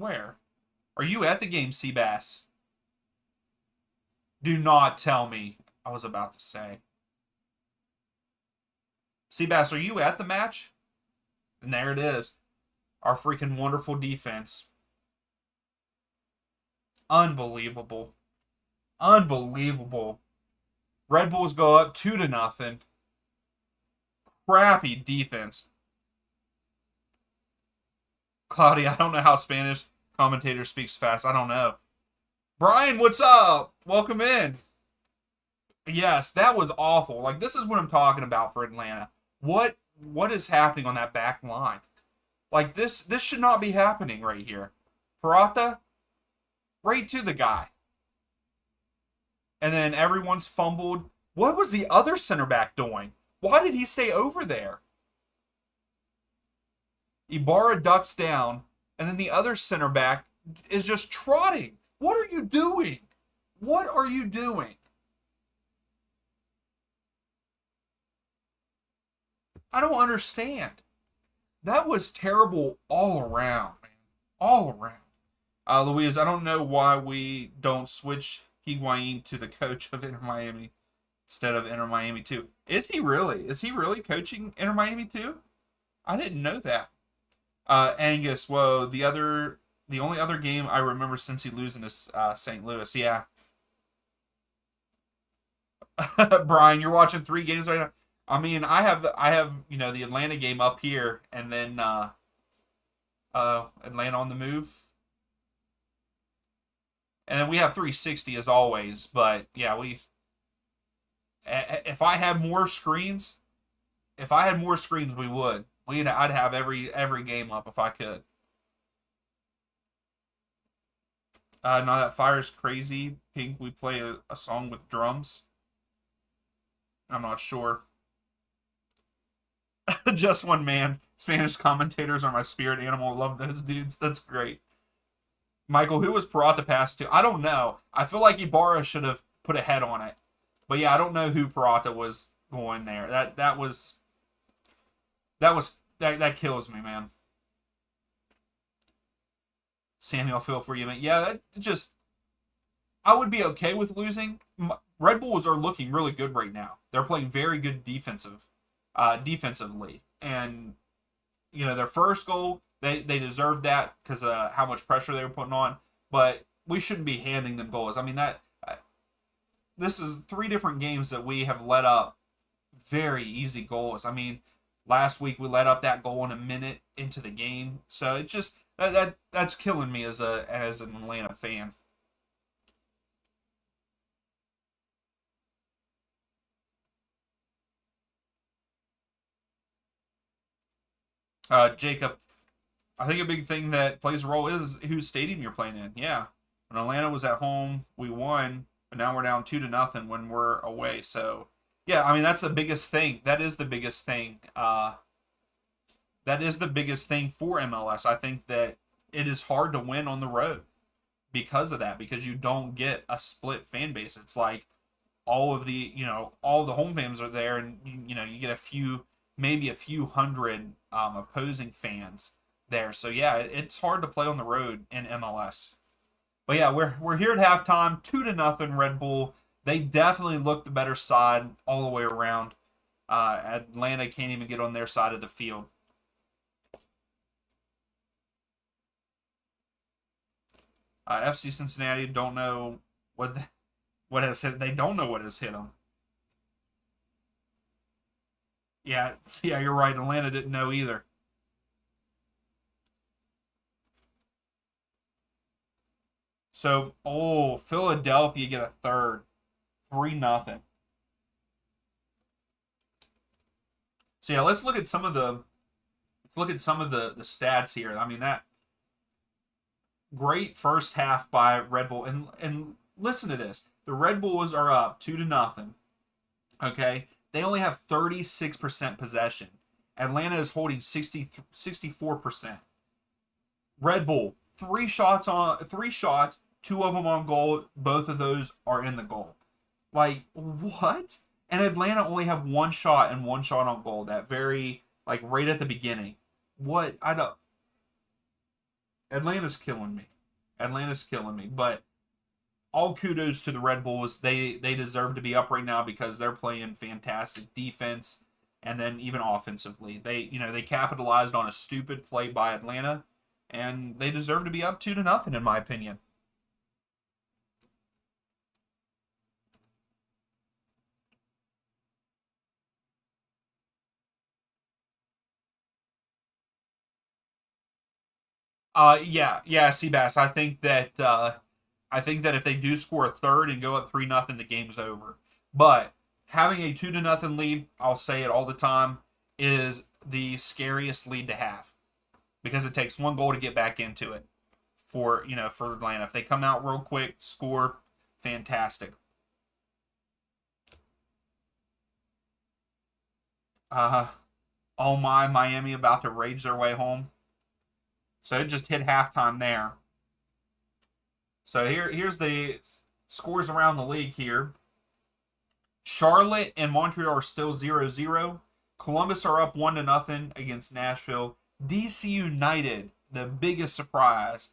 Where? Are you at the game, Seabass? Do not tell me. I was about to say. Seabass, are you at the match? And there it is. Our freaking wonderful defense. Unbelievable. Unbelievable. Red Bulls go up 2-0. Crappy defense. Claudia, I don't know how Spanish commentator speaks fast. I don't know. Brian, what's up? Welcome in. Yes, that was awful. Like, this is what I'm talking about for Atlanta. What is happening on that back line? Like, this should not be happening right here. Peralta, right to the guy. And then everyone's fumbled. What was the other center back doing? Why did he stay over there? Ibarra ducks down, and then the other center back is just trotting. What are you doing? What are you doing? I don't understand. That was terrible all around, man. All around. Louise, I don't know why we don't switch Higuain to the coach of Inter Miami instead of Inter Miami 2. Is he really? Is he really coaching Inter Miami 2? I didn't know that. Angus, whoa, the only other game I remember since he losing is St. Louis. Yeah. Brian, you're watching 3 games right now. I mean, I have the Atlanta game up here, and then Atlanta on the move, and then we have 360 as always. But yeah, if I had more screens, we would. I'd have every game up if I could. Now that fire's crazy. Pink, we play a song with drums. I'm not sure. Just one man. Spanish commentators are my spirit animal. Love those dudes. That's great. Michael, who was Peralta passed to? I don't know. I feel like Ibarra should have put a head on it. But yeah, I don't know who Peralta was going there. That kills me, man. Samuel, feel for you, man. Yeah, I would be okay with losing. Red Bulls are looking really good right now. They're playing very good defensively, and their first goal, they deserved that because how much pressure they were putting on. But we shouldn't be handing them goals. I mean this is 3 different games that we have let up very easy goals. I mean, last week we let up that goal in a minute into the game, so it's just that's killing me as an Atlanta fan. Jacob, I think a big thing that plays a role is whose stadium you're playing in. Yeah, when Atlanta was at home, we won, but now we're down 2-0 when we're away. So yeah, I mean that's the biggest thing. That is the biggest thing. That is the biggest thing for MLS. I think that it is hard to win on the road because of that, because you don't get a split fan base. It's like all the home fans are there, and you get maybe a few hundred opposing fans there. So yeah, it's hard to play on the road in MLS. But yeah, we're here at halftime, 2-0 Red Bull. They definitely look the better side all the way around. Atlanta can't even get on their side of the field. FC Cincinnati don't know what has hit. They don't know what has hit them. Yeah, you're right. Atlanta didn't know either. So, Philadelphia get a third, 3-0. So yeah, let's look at some of the stats here. I mean, that great first half by Red Bull, and listen to this: the Red Bulls are up 2-0. Okay, they only have 36% possession. Atlanta is holding 64%. Red Bull, 3 shots, 2 of them on goal. Both of those are in the goal. Like, what? And Atlanta only have 1 shot and 1 shot on goal. That very, right at the beginning. What? I don't. Atlanta's killing me. Atlanta's killing me. But all kudos to the Red Bulls. They deserve to be up right now because they're playing fantastic defense and then even offensively. They capitalized on a stupid play by Atlanta and they deserve to be up 2-0 in my opinion. Yeah, Seabass. I think that if they do score a third and go up 3-0, the game's over. But having a 2-0 lead, I'll say it all the time, is the scariest lead to have because it takes one goal to get back into it for Atlanta. If they come out real quick, score, fantastic. Uh, oh my, Miami about to rage their way home. So it just hit halftime there. So here's the scores around the league here. Charlotte and Montreal are still 0-0. Columbus are up 1-0 against Nashville. DC United, the biggest surprise,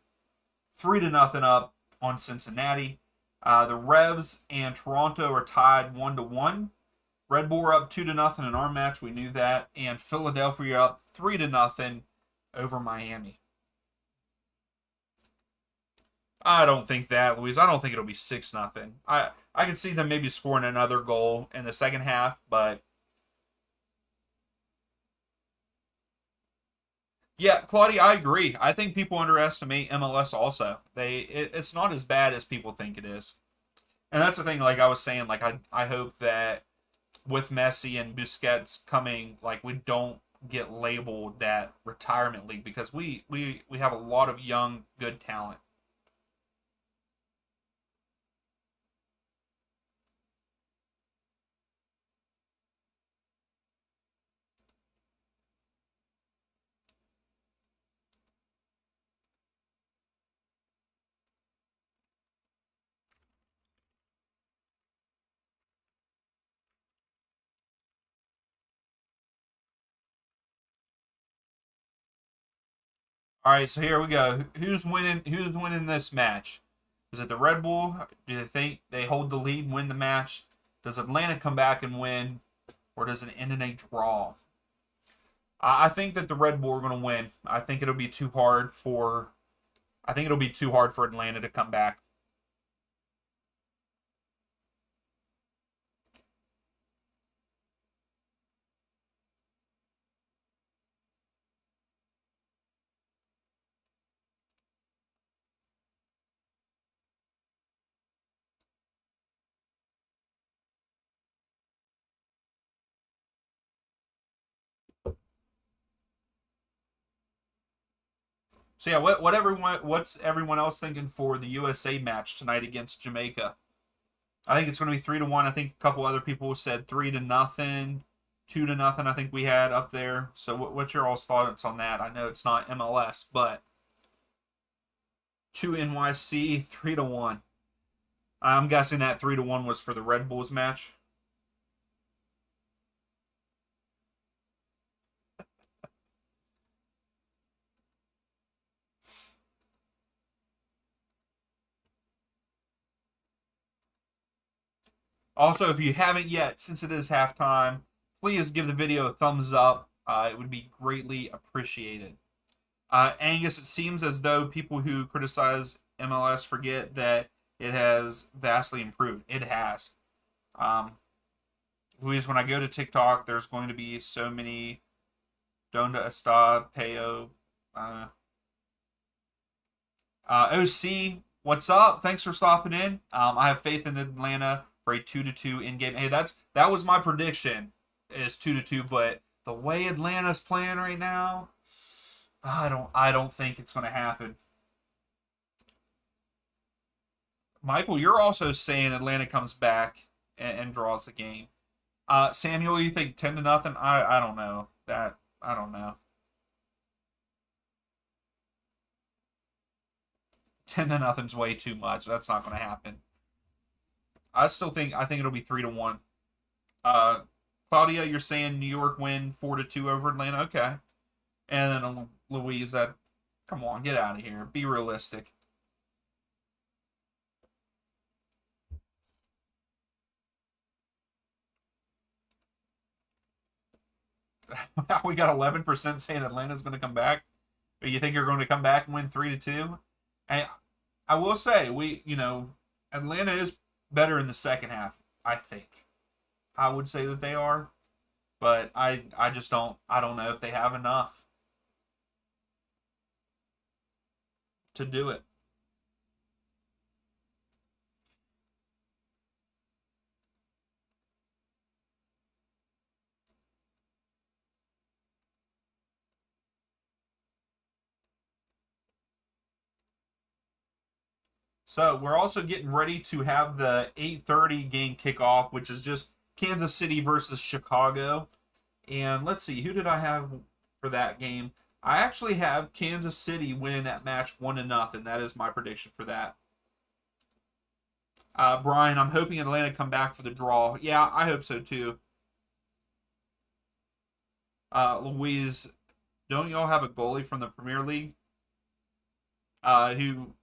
3-0 up on Cincinnati. The Revs and Toronto are tied 1-1. Red Bull are up 2-0 in our match. We knew that. And Philadelphia up 3-0 over Miami. I don't think that, Luis. I don't think it'll be 6-0. I can see them maybe scoring another goal in the second half, but yeah, Claudia, I agree. I think people underestimate MLS also. It's not as bad as people think it is. And that's the thing, like I was saying, like I hope that with Messi and Busquets coming, like we don't get labeled that retirement league because we have a lot of young, good talent. All right, so here we go. Who's winning? Who's winning this match? Is it the Red Bull? Do they think they hold the lead, and win the match? Does Atlanta come back and win, or does it end in a draw? I think that the Red Bull are going to win. I think it'll be too hard for. I think it'll be too hard for Atlanta to come back. So yeah, what's everyone else thinking for the USA match tonight against Jamaica? I think it's going to be 3-1. I think a couple other people said 3-0, 2-0. I think we had up there. So what's your all's thoughts on that? I know it's not MLS, but two NYC 3-1. I'm guessing that 3-1 was for the Red Bulls match. Also, if you haven't yet, since it is halftime, please give the video a thumbs up. It would be greatly appreciated. Angus, it seems as though people who criticize MLS forget that it has vastly improved. It has. Um, Luis, when I go to TikTok, there's going to be so many Donda Esta, Peo, uh, OC. What's up? Thanks for stopping in. I have faith in Atlanta for a 2-2 in game. Hey, that was my prediction. Is 2-2, but the way Atlanta's playing right now, I don't think it's going to happen. Michael, you're also saying Atlanta comes back and draws the game. Samuel, you think 10-0? I don't know that. I don't know. 10-0's way too much. That's not going to happen. I think it'll be 3-1. Uh, Claudia, you're saying New York win 4-2 over Atlanta. Okay, and then Louise, that Come on, get out of here. Be realistic. We got 11% saying Atlanta's going to come back. Or you think you're going to come back and win 3-2? And I will say, Atlanta is better in the second half, I think. I would say that they are, but I just don't know if they have enough to do it. So we're also getting ready to have the 8:30 game kickoff, which is just Kansas City versus Chicago. And let's see, who did I have for that game? I actually have Kansas City winning that match 1-0. That is my prediction for that. Brian, I'm hoping Atlanta come back for the draw. Yeah, I hope so too. Louise, don't y'all have a goalie from the Premier League? Who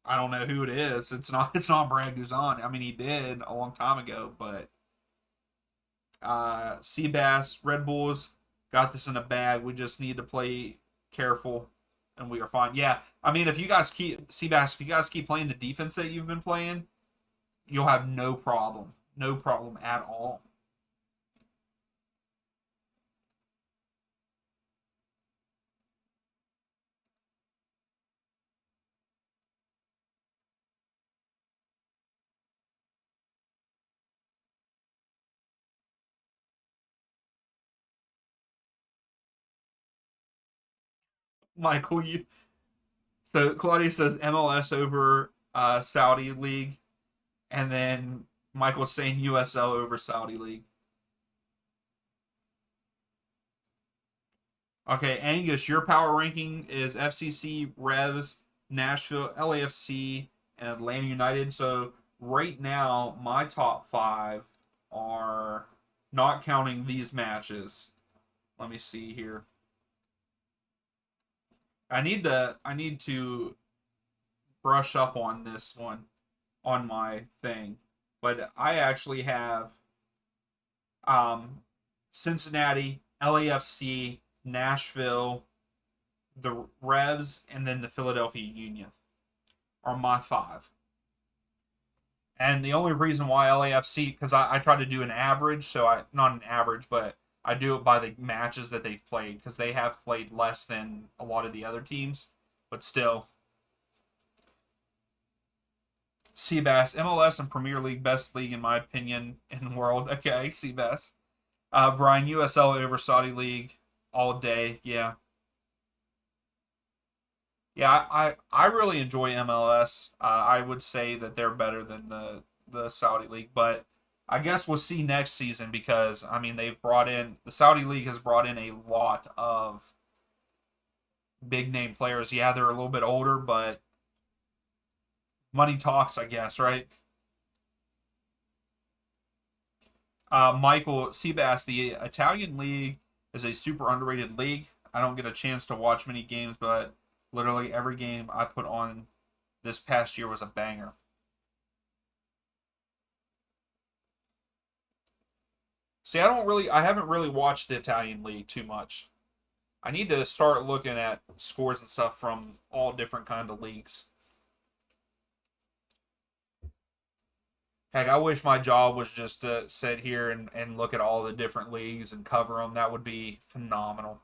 I don't know who it is. It's not Brad Guzan. I mean, he did a long time ago, but Seabass, Red Bulls got this in a bag. We just need to play careful, and we are fine. Yeah, I mean, if you guys keep Seabass, if you guys keep playing the defense that you've been playing, you'll have no problem at all. Michael, you so Claudia says MLS over Saudi League, and then Michael's saying USL over Saudi League. Okay, Angus, your power ranking is FCC, Revs, Nashville, LAFC, and Atlanta United. So right now, my top five are not counting these matches. Let me see here. I need to brush up on this one on my thing, but I actually have um Cincinnati, LAFC, Nashville, the Revs, and then the Philadelphia Union are my five. And the only reason why LAFC, because I try to do an average, so I not an average, but I do it by the matches that they've played, because they have played less than a lot of the other teams, but still. Seabass, MLS and Premier League, best league in my opinion in the world. Okay, Seabass. Brian, USL over Saudi League all day. Yeah, yeah. I really enjoy MLS. I would say that they're better than the Saudi League, but I guess we'll see next season because I mean they've brought in the Saudi League has brought in a lot of big name players. Yeah, they're a little bit older, but money talks, I guess, right? Michael Seabass, the Italian league is a super underrated league. I don't get a chance to watch many games, but literally every game I put on this past year was a banger. See, I haven't really watched the Italian league too much. I need to start looking at scores and stuff from all different kind of leagues. Heck, I wish my job was just to sit here and look at all the different leagues and cover them. That would be phenomenal.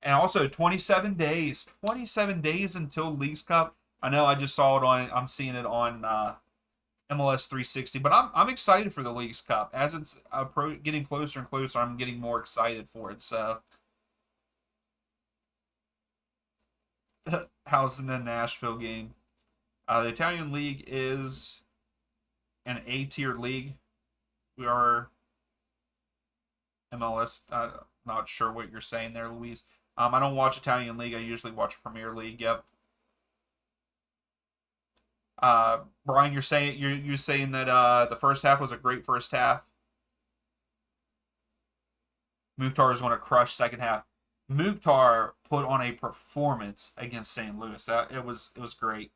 And also 27 days. 27 days until Leagues Cup. I know I just saw it on I'm seeing it on MLS 360, but I'm excited for the Leagues Cup. As it's getting closer and closer, I'm getting more excited for it. So, how's the Nashville game? The Italian league is an A-tier league. We are MLS. Not sure what you're saying there, Louise. I don't watch Italian league. I usually watch Premier League. Yep. Brian, you're saying that the first half was a great first half. Mukhtar is going to crush second half. Mukhtar put on a performance against St. Louis. It was great.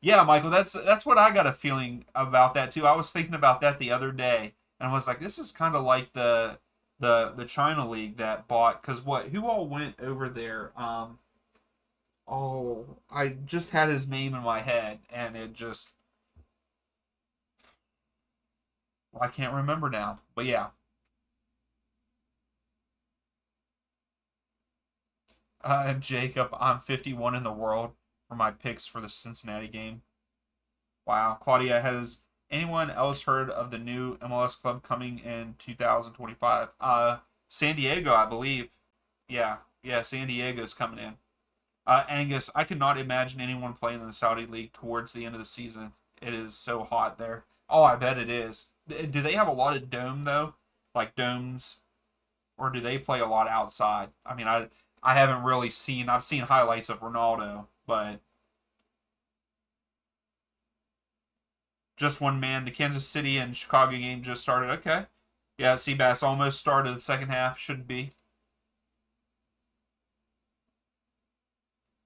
Yeah, Michael, that's what I got a feeling about that too. I was thinking about that the other day, and I was like, this is kind of like the China League that bought because what who all went over there? Oh, I just had his name in my head, and it just I can't remember now. But yeah, Jacob, I'm 51 in the world for my picks for the Cincinnati game. Wow. Claudia, has anyone else heard of the new MLS club coming in 2025? San Diego, I believe. Yeah, yeah, San Diego's coming in. Angus, I cannot imagine anyone playing in the Saudi League towards the end of the season. It is so hot there. Oh, I bet it is. Do they have a lot of dome though? Like domes, or do they play a lot outside? I mean, I haven't really seen. I've seen highlights of Ronaldo, but just one man. The Kansas City and Chicago game just started. Okay. Yeah, Seabass almost started the second half. Should be.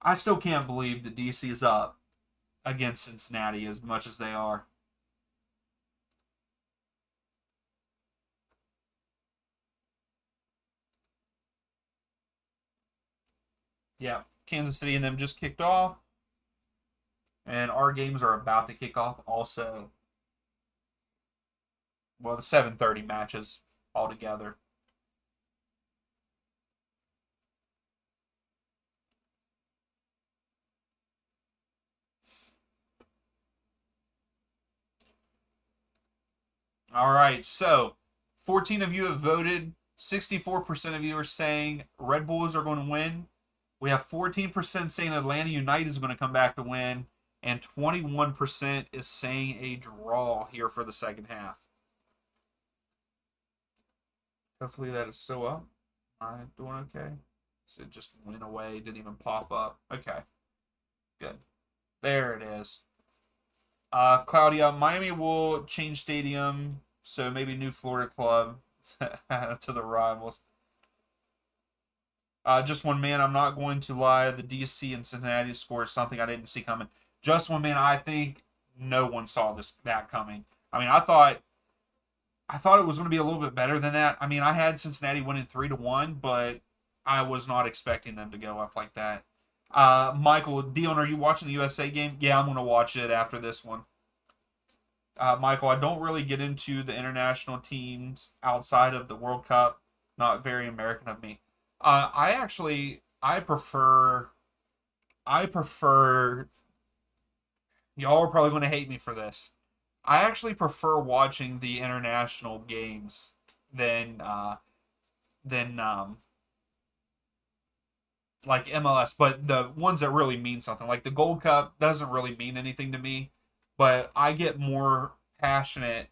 I still can't believe that DC is up against Cincinnati as much as they are. Yeah, Kansas City and them just kicked off, and our games are about to kick off also. Well, the 7:30 matches altogether. All right, so 14 of you have voted. 64% of you are saying Red Bulls are going to win. We have 14% saying Atlanta United is going to come back to win, and 21% is saying a draw here for the second half. Hopefully that is still up. Am I doing okay? So it just went away, didn't even pop up. Okay, good. There it is. Claudia, Miami will change stadium, so maybe new Florida club to the rivals. Just one man, I'm not going to lie. The DC and Cincinnati score is something I didn't see coming. Just one man, I think no one saw that coming. I mean, I thought it was going to be a little bit better than that. I mean, I had Cincinnati winning 3-1, but I was not expecting them to go up like that. Michael, Dion, are you watching the USA game? Yeah, I'm going to watch it after this one. Michael, I don't really get into the international teams outside of the World Cup. Not very American of me. I actually I prefer y'all are probably going to hate me for this. I actually prefer watching the international games than than like MLS, but the ones that really mean something. Like the Gold Cup doesn't really mean anything to me, but I get more passionate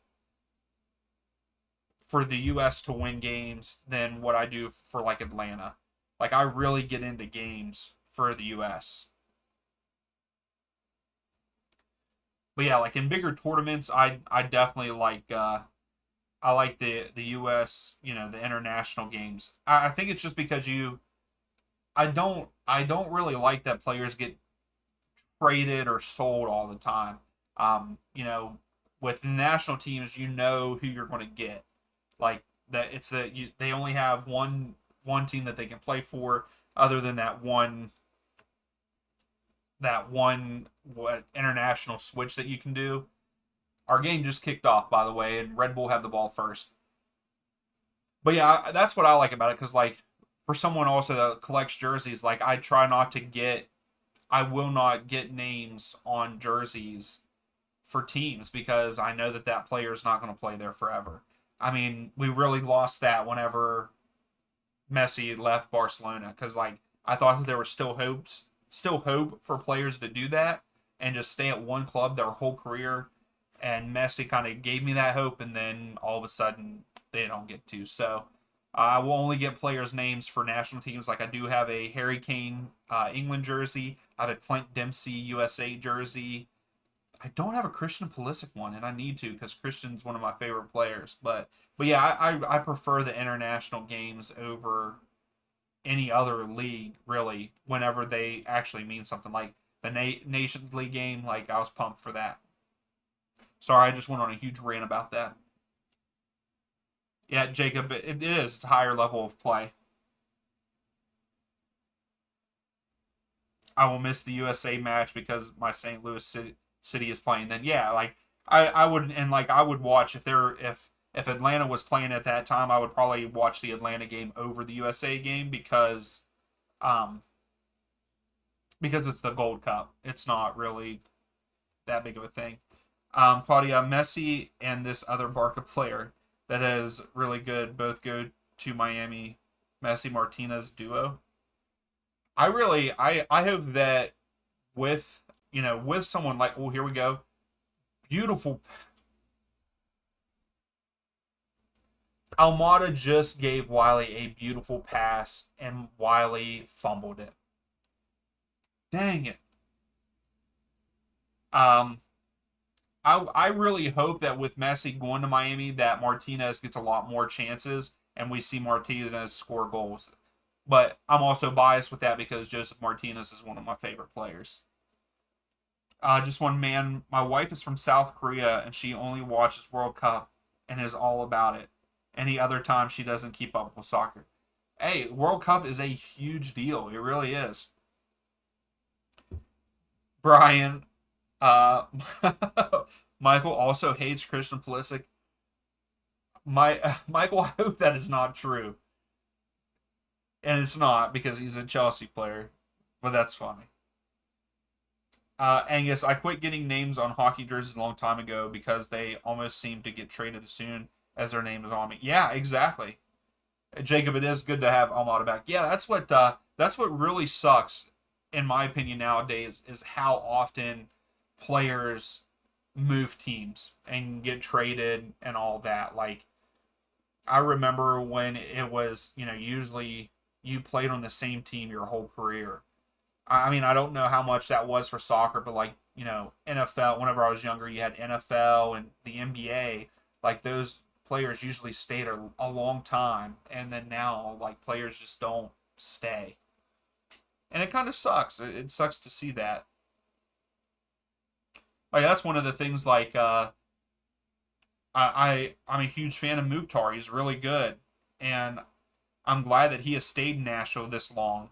for the US to win games than what I do for like Atlanta. Like I really get into games for the US. But yeah, like in bigger tournaments, I definitely I like the US, the international games. I think it's just because I don't really like that players get traded or sold all the time. With national teams, you know who you're going to get. Like that, they only have one team that they can play for, other than that one what international switch that you can do. Our game just kicked off, by the way, and Red Bull have the ball first. But yeah, that's what I like about it because like for someone also that collects jerseys, like I will not get names on jerseys for teams because I know that player is not going to play there forever. I mean, we really lost that whenever Messi left Barcelona because like I thought that there were still hope for players to do that and just stay at one club their whole career. And Messi kind of gave me that hope, and then all of a sudden they don't get to. So I will only get players' names for national teams. Like I do have a Harry Kane England jersey. I have a Clint Dempsey USA jersey. I don't have a Christian Pulisic one, and I need to because Christian's one of my favorite players. But yeah, I prefer the international games over any other league really. Whenever they actually mean something, like the Nations League game, like I was pumped for that. Sorry, I just went on a huge rant about that. Yeah, Jacob, it is. It's a higher level of play. I will miss the USA match because my St. Louis City is playing. Then yeah, like I would, and like I would watch if Atlanta was playing at that time, I would probably watch the Atlanta game over the USA game um because it's the Gold Cup. It's not really that big of a thing. Claudia, Messi and this other Barca player that is really good both go to Miami. Messi Martinez duo. I hope that with with someone like, oh, here we go, beautiful. Almada just gave Wiley a beautiful pass and Wiley fumbled it. Dang it. Um, I really hope that with Messi going to Miami, that Martinez gets a lot more chances and we see Martinez score goals. But I'm also biased with that because Joseph Martinez is one of my favorite players. Just one man. My wife is from South Korea and she only watches World Cup and is all about it. Any other time she doesn't keep up with soccer. Hey, World Cup is a huge deal. It really is. Brian, uh, Michael also hates Christian Pulisic. Michael, I hope that is not true, and it's not because he's a Chelsea player. But that's funny. Angus, I quit getting names on hockey jerseys a long time ago because they almost seem to get traded as soon as their name is on me. Yeah, exactly. Jacob, it is good to have Almada back. Yeah, that's what really sucks, in my opinion, nowadays is how often players move teams and get traded and all that. Like I remember when it was, usually you played on the same team your whole career. I mean, I don't know how much that was for soccer, but like, NFL, whenever I was younger, you had NFL and the NBA. Like those players usually stayed a long time. And then now, like, players just don't stay. And it kind of sucks. It sucks to see that. Like, that's one of the things, like, I'm a huge fan of Mukhtar. He's really good. And I'm glad that he has stayed in Nashville this long.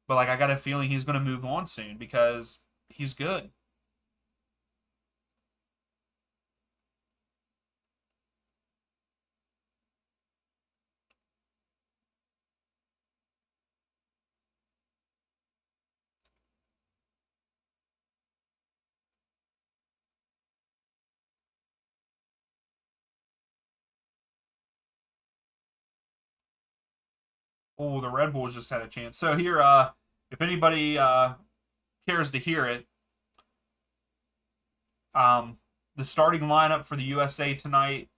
But, like, I got a feeling he's going to move on soon because he's good. Oh, the Red Bulls just had a chance. So here, if anybody cares to hear it, um, the starting lineup for the USA tonight,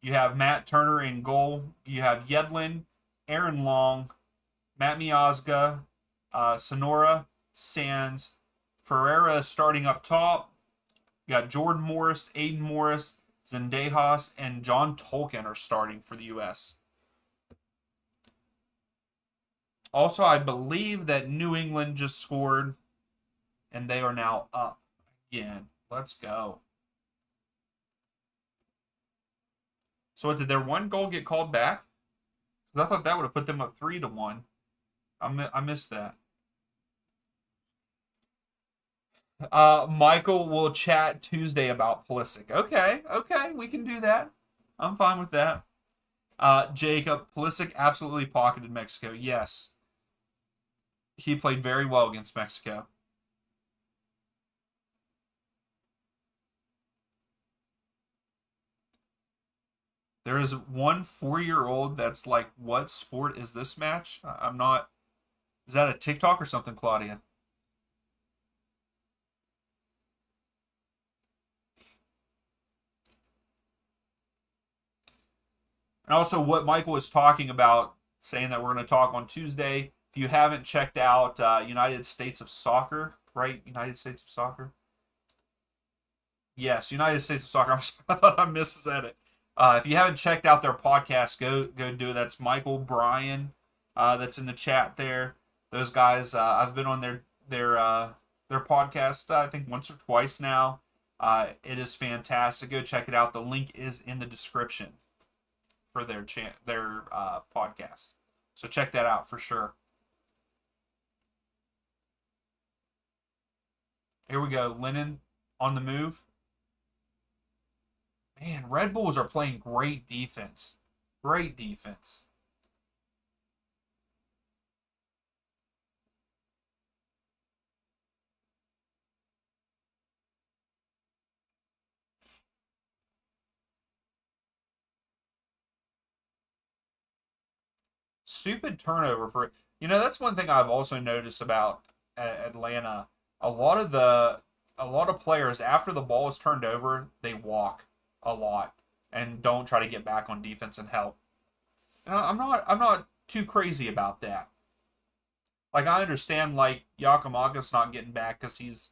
you have Matt Turner in goal. You have Yedlin, Aaron Long, Matt Miazga, Sonora, Sands, Ferreira starting up top. You got Jordan Morris, Aiden Morris, Zendejas, and John Tolkien are starting for the U.S. Also, I believe that New England just scored, and they are now up again. Let's go. So, what, did their one goal get called back? Because I thought that would have put them up 3-1. I missed that. Michael will chat Tuesday about Pulisic. Okay, okay, we can do that. I'm fine with that. Jacob, Pulisic absolutely pocketed Mexico. Yes, he played very well against Mexico. There is one 4-year old that's like, what sport is this match? I'm not. Is that a TikTok or something, Claudia? And also, what Michael was talking about, saying that we're going to talk on Tuesday. If you haven't checked out United States of Soccer, right? United States of Soccer. Yes, United States of Soccer. I'm sorry, I thought I missaid it. If you haven't checked out their podcast, go do it. That's Michael Bryan. That's in the chat there. Those guys. I've been on their podcast. I think once or twice now. It is fantastic. Go check it out. The link is in the description for their podcast. So check that out for sure. Here we go. Lennon on the move. Man, Red Bulls are playing great defense. Great defense. Stupid turnover for that's one thing I've also noticed about Atlanta. A lot of the a lot of players after the ball is turned over, they walk a lot and don't try to get back on defense and help. And I'm not too crazy about that. Like I understand like Yakamaka's not getting back because he's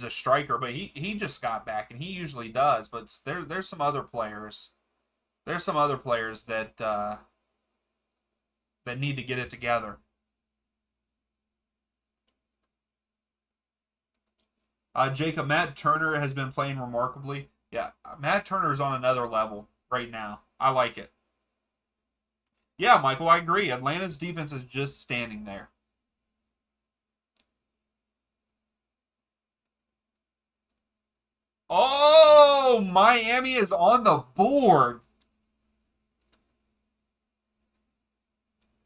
a striker, but he just got back and he usually does. But there's some other players. There's some other players that need to get it together. Jacob, Matt Turner has been playing remarkably. Yeah, Matt Turner is on another level right now. I like it. Yeah, Michael, I agree. Atlanta's defense is just standing there. Oh, Miami is on the board.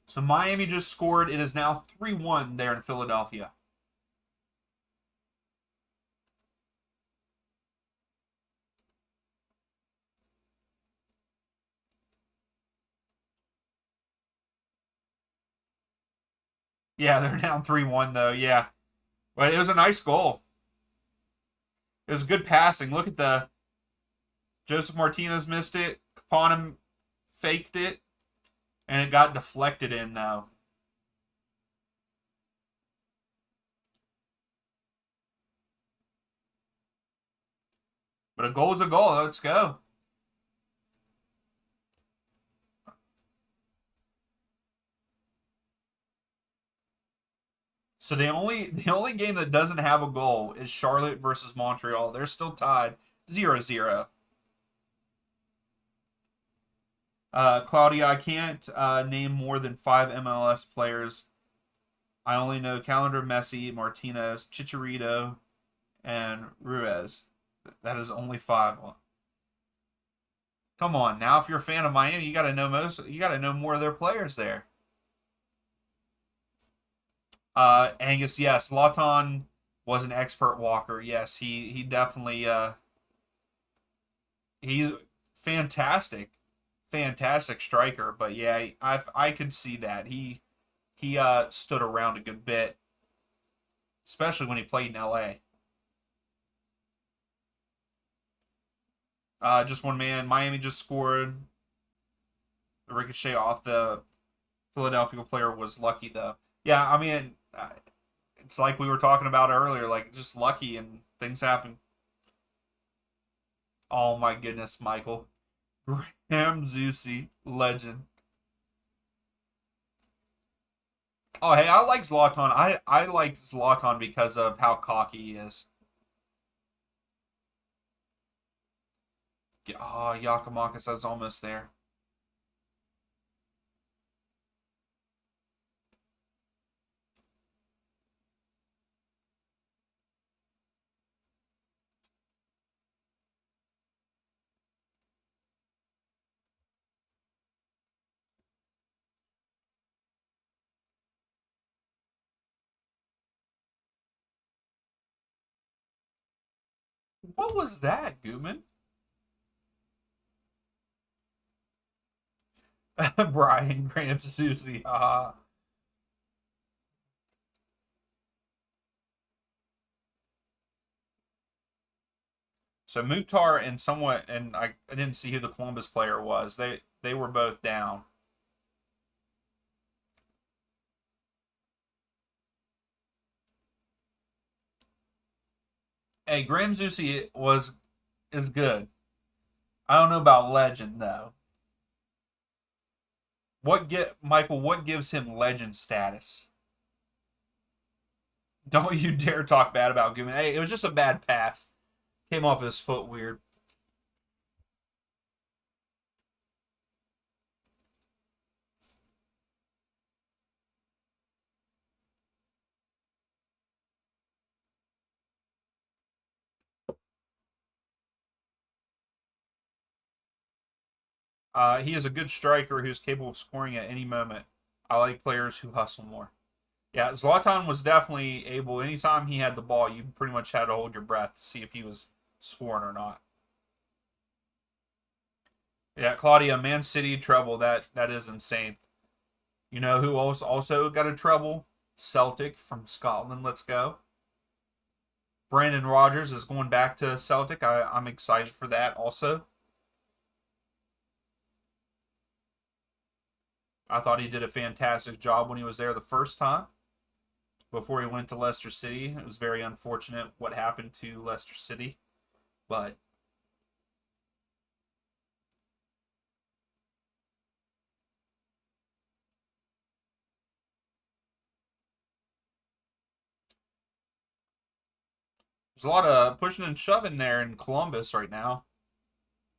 So Miami just scored. It is now 3-1 there in Philadelphia. Yeah, they're down 3-1 though. Yeah. But it was a nice goal. It was good passing. Look at the Joseph Martinez missed it. Kapanem faked it, and it got deflected in though. But a goal is a goal. Let's go. So the only game that doesn't have a goal is Charlotte versus Montreal. They're still tied 0-0. Claudia, I can't name more than 5 MLS players. I only know Calendar, Messi, Martinez, Chicharito, and Ruiz. That is only 5. Come on, now if you're a fan of Miami, you got to know most. You got to know more of their players there. Angus, yes, Lawton was an expert walker. Yes, he definitely he's fantastic, fantastic striker. But yeah, I could see that he stood around a good bit, especially when he played in L.A. Just one man. Miami just scored. The ricochet off the Philadelphia player was lucky though. Yeah, I mean, it's like we were talking about earlier, like just lucky and things happen. Oh my goodness, Michael. Graham Zusi, legend. Oh hey, I like Zlatan. I like Zlatan because of how cocky he is. Oh, Yakimakis is almost there. What was that, Gooman? Brian Graham Susie. So Mukhtar and somewhat, and I didn't see who the Columbus player was. They were both down. Hey, Graham Zusi is good. I don't know about legend though. What get Michael? What gives him legend status? Don't you dare talk bad about Goodman. Hey, it was just a bad pass. Came off his foot weird. He is a good striker who's capable of scoring at any moment. I like players who hustle more. Yeah, Zlatan was definitely able. Anytime he had the ball, you pretty much had to hold your breath to see if he was scoring or not. Yeah, Claudia, Man City treble. That is insane. You know who also got a treble? Celtic from Scotland. Let's go. Brandon Rogers is going back to Celtic. I'm excited for that also. I thought he did a fantastic job when he was there the first time before he went to Leicester City. It was very unfortunate what happened to Leicester City, but there's a lot of pushing and shoving there in Columbus right now.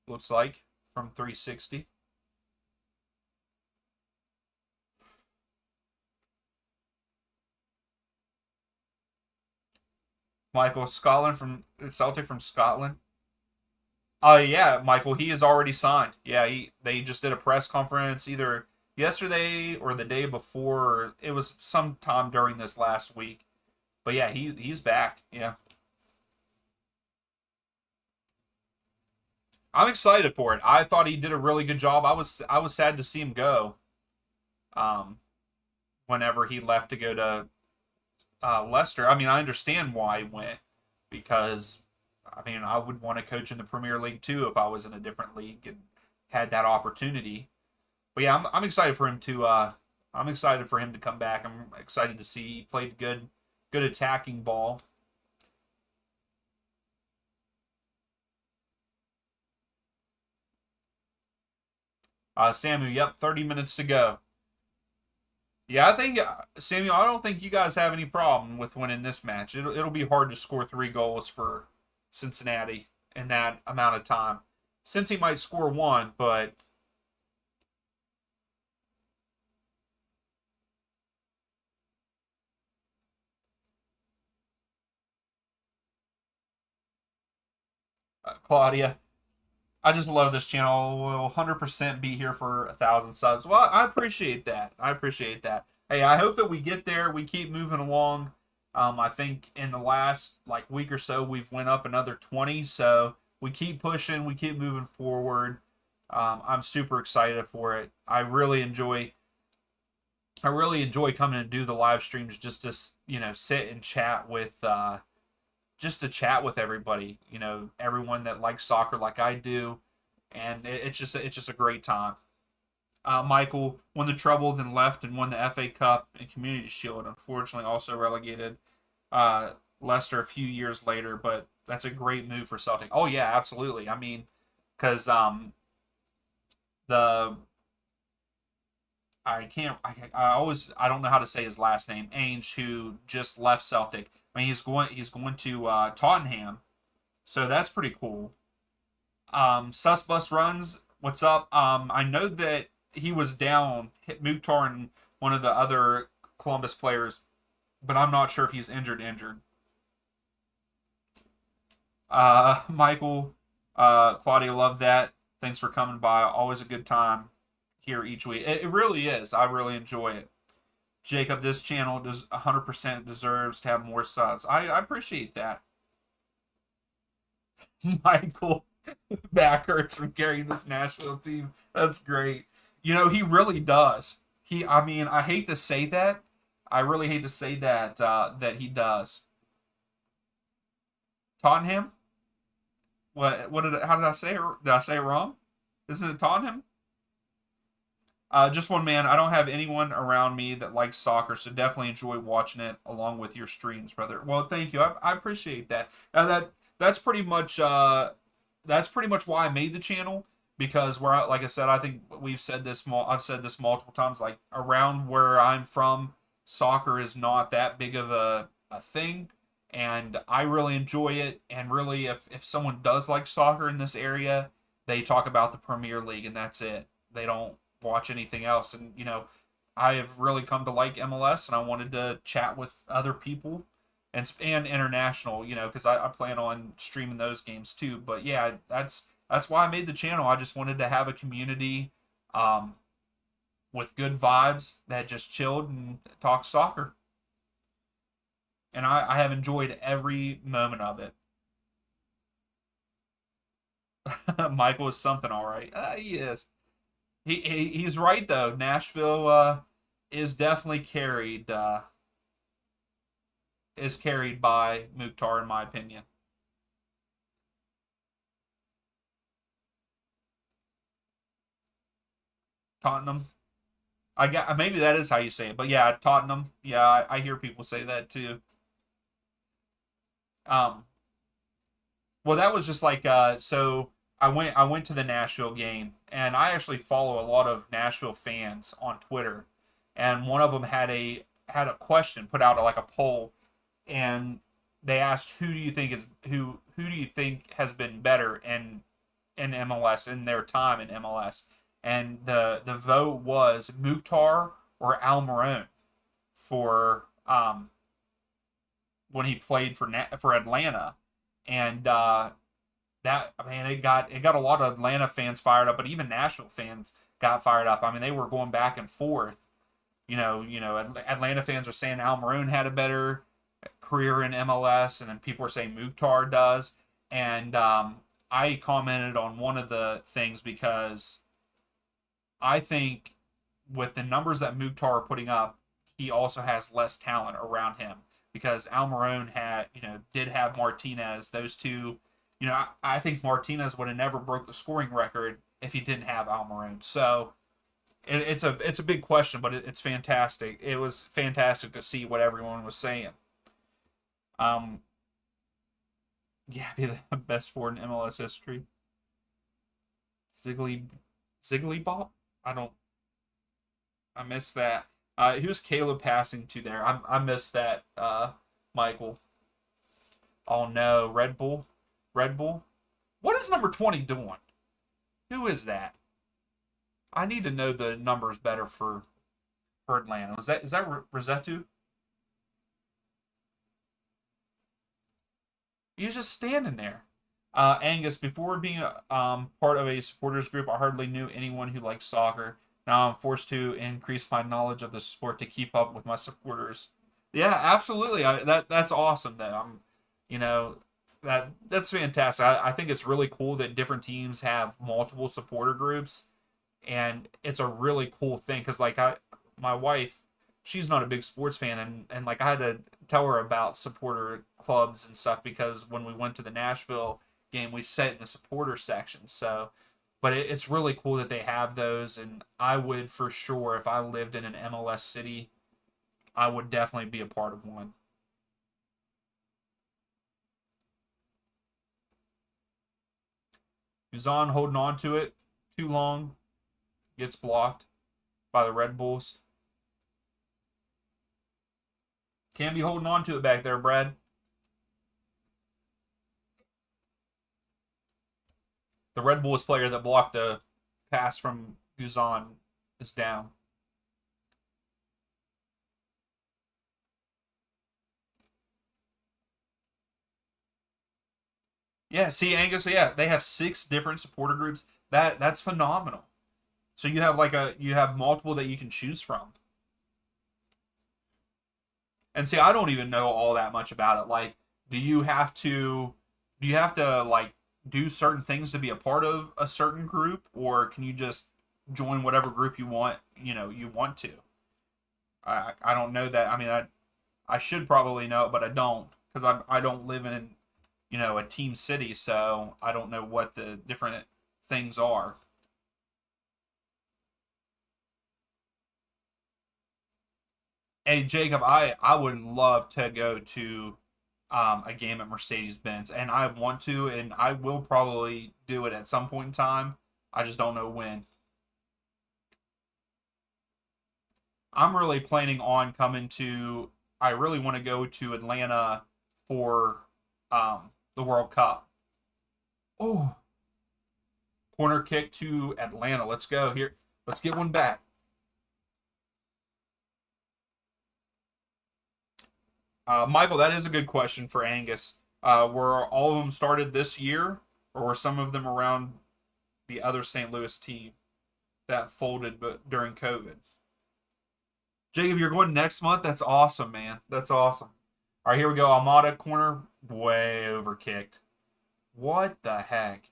Looks like from 360. Michael Scotland from Celtic from Scotland. Yeah, Michael, he is already signed. Yeah, they just did a press conference either yesterday or the day before. It was sometime during this last week. But yeah, he's back. Yeah. I'm excited for it. I thought he did a really good job. I was sad to see him go. Um, whenever he left to go to Leicester. I mean, I understand why he went because I mean I would want to coach in the Premier League too if I was in a different league and had that opportunity. But yeah, I'm excited for him to I'm excited for him to come back. I'm excited to see he played good attacking ball. Samuel, yep, 30 minutes to go. Yeah, I think Samuel. I don't think you guys have any problem with winning this match. It'll be hard to score 3 goals for Cincinnati in that amount of time. Since he might score one, but Claudia, I just love this channel. We'll 100% be here for 1,000 subs. Well, I appreciate that. I appreciate that. Hey, I hope that we get there. We keep moving along. I think in the last like week or so, we've went up another 20. So we keep pushing. We keep moving forward. I'm super excited for it. I really enjoy coming and do the live streams just to sit and chat with just to chat with everybody. Everyone that likes soccer like I do, and it's just a great time. Michael won the treble, then left and won the FA Cup and Community Shield. Unfortunately, also relegated Leicester a few years later, but that's a great move for Celtic. Oh yeah, absolutely. I mean, because the I can't I don't know how to say his last name. Ainge, who just left Celtic. I mean, he's going to Tottenham, so that's pretty cool. Susbus runs. What's up? I know that he was down, hit Mukhtar and one of the other Columbus players, but I'm not sure if he's injured. Michael, Claudia, love that. Thanks for coming by. Always a good time here each week. It really is. I really enjoy it. Jacob, this channel does 100% deserves to have more subs. I appreciate that. Michael, back hurts from carrying this Nashville team. That's great. He really does. I mean, I hate to say that. I really hate to say that that he does. Tottenham? How did I say it? Did I say it wrong? Isn't it Tottenham? Just one man. I don't have anyone around me that likes soccer, so definitely enjoy watching it along with your streams, brother. Well, thank you. I appreciate that. That that's pretty much why I made the channel, because like I said, I think I've said this multiple times, like around where I'm from, soccer is not that big of a thing, and I really enjoy it. And really, if someone does like soccer in this area, they talk about the Premier League, and that's it. They don't watch anything else. And I have really come to like MLS, and I wanted to chat with other people and international, because I plan on streaming those games too. But yeah, that's why I made the channel. I just wanted to have a community um, with good vibes that just chilled and talked soccer, and I have enjoyed every moment of it. Michael is something, all right. He is. He's right though. Nashville is definitely carried by Mukhtar, in my opinion. Tottenham. I got maybe that is how you say it, but yeah, Tottenham. Yeah, I hear people say that too. Um, well, that was just like so. I went to the Nashville game, and I actually follow a lot of Nashville fans on Twitter, and one of them had a question put out like a poll, and they asked who do you think has been better in MLS in their time in MLS, and the vote was Mukhtar or Almiron for when he played for Atlanta, and that I mean it got a lot of Atlanta fans fired up, but even Nashville fans got fired up. I mean they were going back and forth. Atlanta fans are saying Almiron had a better career in MLS, and then people are saying Mukhtar does. And I commented on one of the things because I think with the numbers that Mukhtar are putting up, he also has less talent around him because Almiron did have Martinez. Those two, I think Martinez would have never broke the scoring record if he didn't have Almiron. So it's a big question, but it's fantastic. It was fantastic to see what everyone was saying. Um, yeah, be the best forward in MLS history. Ziggly, Ziggly Bop. I don't. I missed that. Who's Caleb passing to there? I missed that. Michael. Oh no, Red Bull. Red Bull. What is number 20 doing? Who is that? I need to know the numbers better for Atlanta. Is that Rosetto? He was just standing there. Angus, before being part of a supporters group, I hardly knew anyone who liked soccer. Now I'm forced to increase my knowledge of the sport to keep up with my supporters. Yeah, absolutely. That's awesome. That you know, that's fantastic. I think it's really cool that different teams have multiple supporter groups, and it's a really cool thing because my wife, she's not a big sports fan, and like I had to tell her about supporter clubs and stuff because when we went to the Nashville game, we sat in the supporter section. So, but it's really cool that they have those, and I would for sure if I lived in an MLS city, I would definitely be a part of one. Guzan holding on to it too long, gets blocked by the Red Bulls. Can be holding on to it back there, Brad. The Red Bulls player that blocked the pass from Guzan is down. Yeah, see, Angus, yeah, they have six different supporter groups. That's phenomenal. So you have multiple that you can choose from. And see, I don't even know all that much about it. Like, do you have to do you have to like do certain things to be a part of a certain group, or can you just join whatever group you want to? I don't know that. I mean, I should probably know it, but I don't because I don't live in a team city, so I don't know what the different things are. Hey Jacob, I would love to go to a game at Mercedes-Benz, and I want to, and I will probably do it at some point in time. I just don't know when. I'm really planning on coming to. I really want to go to Atlanta for the World Cup. Oh, corner kick to Atlanta. Let's go here. Let's get one back. Michael, that is a good question for Angus. Were all of them started this year, or were some of them around the other St. Louis team that folded but during COVID? Jacob, you're going next month. That's awesome, man. That's awesome. All right, here we go. Almada corner, way overkicked. What the heck?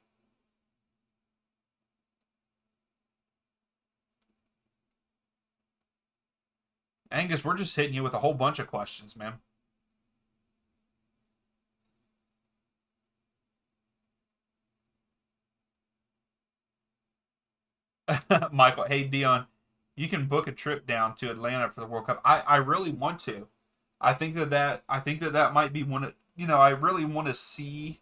Angus, we're just hitting you with a whole bunch of questions, man. Michael, hey Dion, you can book a trip down to Atlanta for the World Cup. I really want to. I think that that might be one of I really want to see.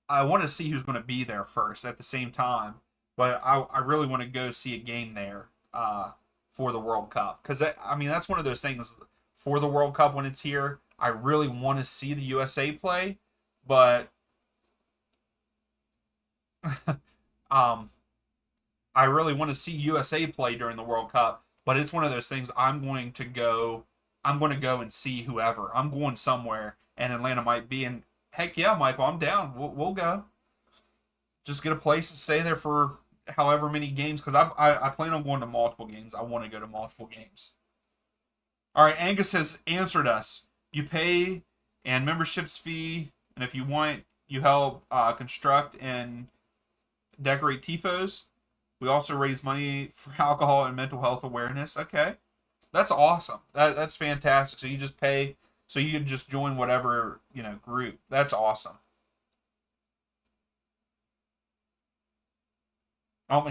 I want to see who's going to be there first at the same time, but I really want to go see a game there for the World Cup because I mean that's one of those things for the World Cup when it's here. I really want to see the USA play, but um, I really want to see USA play during the World Cup, but it's one of those things I'm going to go and see whoever. I'm going somewhere and Atlanta might be and heck yeah, Michael, I'm down. We'll go. Just get a place and stay there for however many games cuz I plan on going to multiple games. I want to go to multiple games. All right, Angus has answered us. You pay and memberships fee and if you want you help construct and decorate tifos. We also raise money for alcohol and mental health awareness. Okay, that's awesome. That's fantastic. So you just pay, so you can just join whatever group. That's awesome.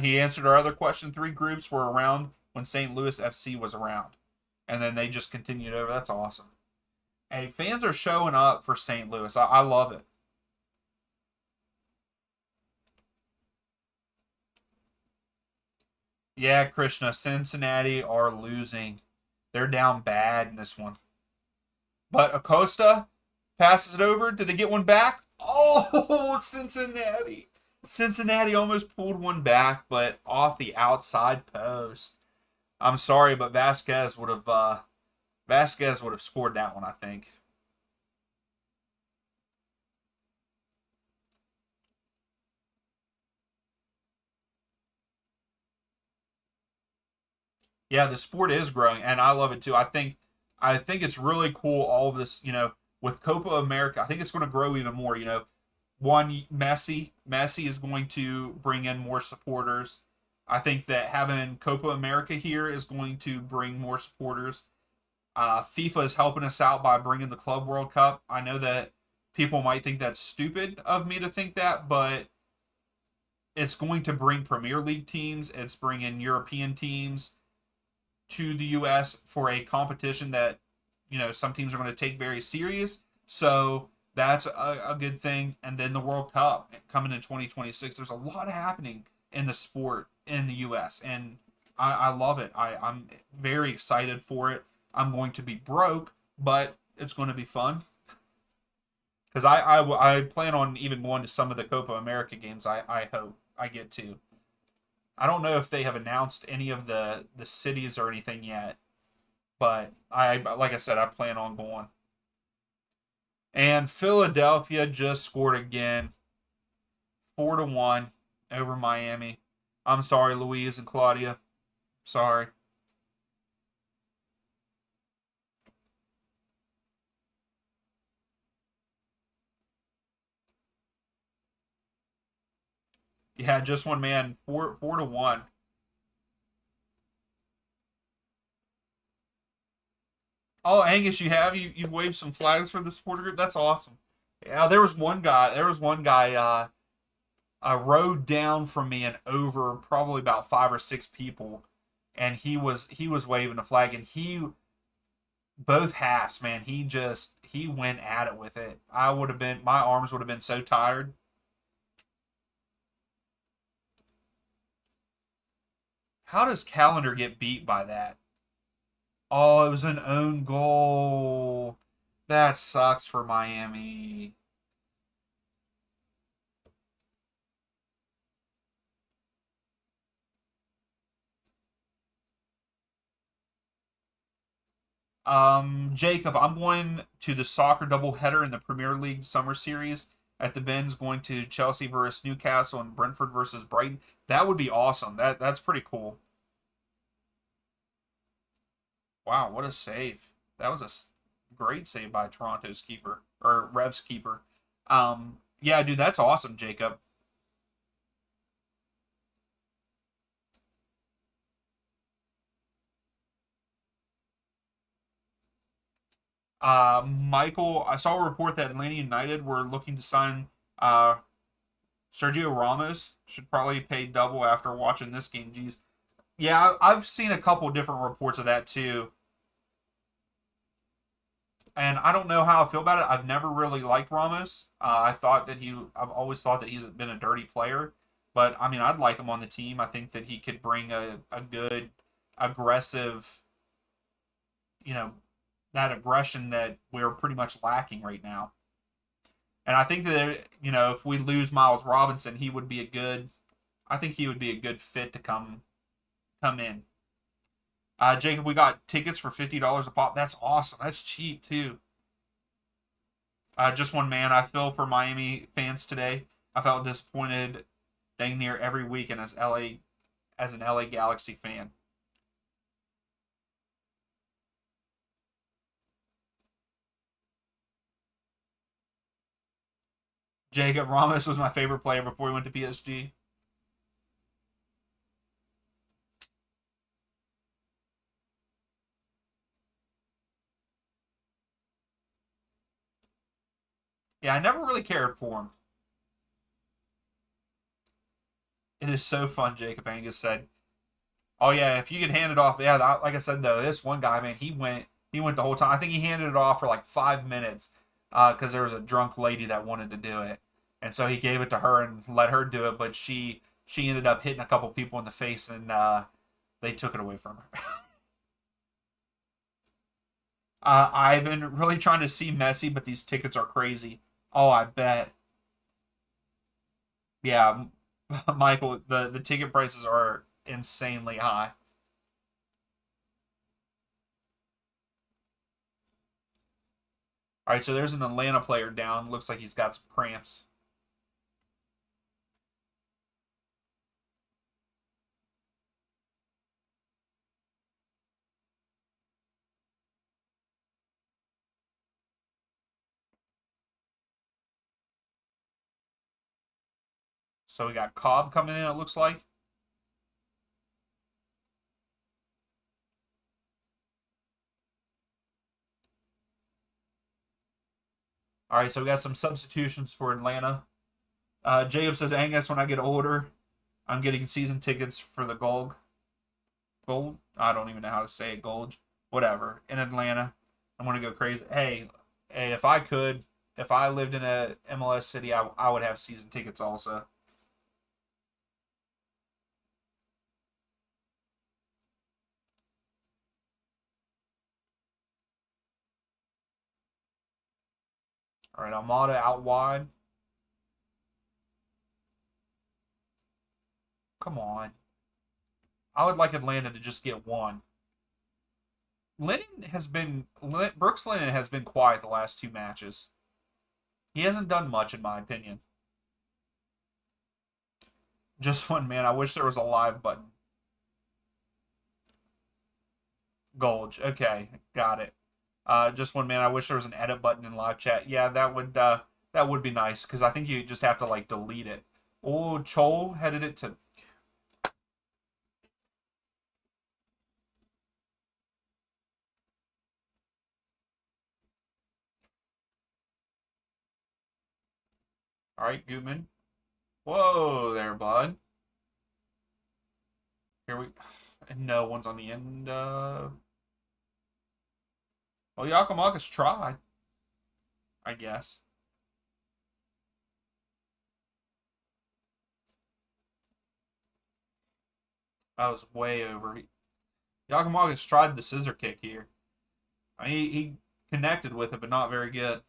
He answered our other question. Three groups were around when St. Louis FC was around, and then they just continued over. That's awesome. Hey, fans are showing up for St. Louis. I love it. Yeah, Krishna, Cincinnati are losing. They're down bad in this one. But Acosta passes it over. Did they get one back? Oh, Cincinnati. Cincinnati almost pulled one back, but off the outside post. I'm sorry, but Vasquez would have scored that one, I think. Yeah, the sport is growing, and I love it too. I think it's really cool. All of this, with Copa America, I think it's going to grow even more. One Messi is going to bring in more supporters. I think that having Copa America here is going to bring more supporters. FIFA is helping us out by bringing the Club World Cup. I know that people might think that's stupid of me to think that, but it's going to bring Premier League teams. It's bringing European teams to the U.S. for a competition that some teams are going to take very serious. So that's a good thing. And then the World Cup coming in 2026. There's a lot happening in the sport in the U.S. and I love it. I'm very excited for it. I'm going to be broke, but it's going to be fun because I plan on even going to some of the Copa America games. I hope I get to. I don't know if they have announced any of the cities or anything yet, but I like I said, I plan on going. And Philadelphia just scored again, 4-1 over Miami. I'm sorry, Louise and Claudia. Sorry. Yeah, just one man, 4-1. Oh, Angus, you've waved some flags for the supporter group. That's awesome. Yeah, there was one guy. There was one guy. A row down from me and over probably about 5 or 6 people, and he was waving a flag, and Both halves, man. He went at it with it. I would have been my arms would have been so tired. How does Calendar get beat by that? Oh, it was an own goal. That sucks for Miami. Jacob, I'm going to the soccer doubleheader in the Premier League Summer Series at the Benz, going to Chelsea versus Newcastle and Brentford versus Brighton. That would be awesome. That's pretty cool. Wow, what a save! That was a great save by Toronto's keeper or Revs keeper. Yeah, dude, that's awesome, Jacob. Michael, I saw a report that Atlanta United were looking to sign uh, Sergio Ramos. Should probably pay double after watching this game. Geez, yeah, I've seen a couple different reports of that too, and I don't know how I feel about it. I've never really liked Ramos. I've always thought that he's been a dirty player, but I mean, I'd like him on the team. I think that he could bring a good, aggressive, you know, that aggression that we're pretty much lacking right now. And I think that if we lose Miles Robinson, he would be a good. I think he would be a good fit to come in. Jacob, we got tickets for $50 a pop. That's awesome. That's cheap too. Just one man. I feel for Miami fans today. I felt disappointed dang near every weekend as an LA Galaxy fan. Jacob Ramos was my favorite player before he went to PSG. Yeah, I never really cared for him. It is so fun, Jacob Angus said. Oh yeah, if you could hand it off, yeah. Like I said though, this one guy, man, he went the whole time. I think he handed it off for like 5 minutes because there was a drunk lady that wanted to do it, and so he gave it to her and let her do it. But she ended up hitting a couple people in the face, and they took it away from her. I've been really trying to see Messi, but these tickets are crazy. Oh, I bet. Yeah, Michael, the ticket prices are insanely high. All right, so there's an Atlanta player down. Looks like he's got some cramps. So we got Cobb coming in, it looks like. All right, so we got some substitutions for Atlanta. Jacob says, Angus, when I get older, I'm getting season tickets for the Gold? I don't even know how to say it. Gold. Whatever. In Atlanta. I'm going to go crazy. Hey, if I lived in a MLS city, I would have season tickets also. All right, Almada out wide. Come on. I would like Atlanta to just get one. Brooks Lennon has been quiet the last two matches. He hasn't done much, in my opinion. Just one, man. I wish there was a live button. Gulge. Okay, got it. Just one, man. I wish there was an edit button in live chat. Yeah, that would be nice because I think you just have to like delete it. Oh, Chol headed it to. All right, Gutman. Whoa, there, bud. Here we. And no one's on the end. Well, Yakamaka's tried, I guess. I was way over. Yakamaka's tried the scissor kick here. I mean, he connected with it, but not very good.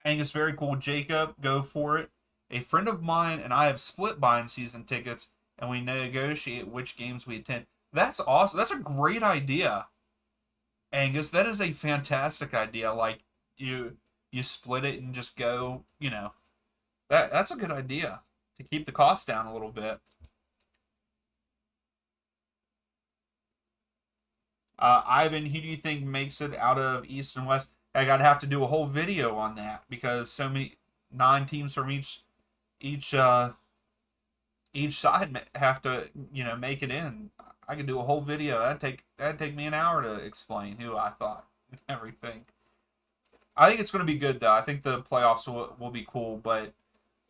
Angus, very cool. Jacob, go for it. A friend of mine and I have split buying season tickets, and we negotiate which games we attend. That's awesome. That's a great idea, Angus. That is a fantastic idea. Like you split it and just go. That's a good idea to keep the cost down a little bit. Ivan, who do you think makes it out of East and West? I gotta have to do a whole video on that because so many nine teams from each each side have to make it in. I could do a whole video. That'd take me an hour to explain who I thought and everything. I think it's going to be good though. I think the playoffs will be cool, but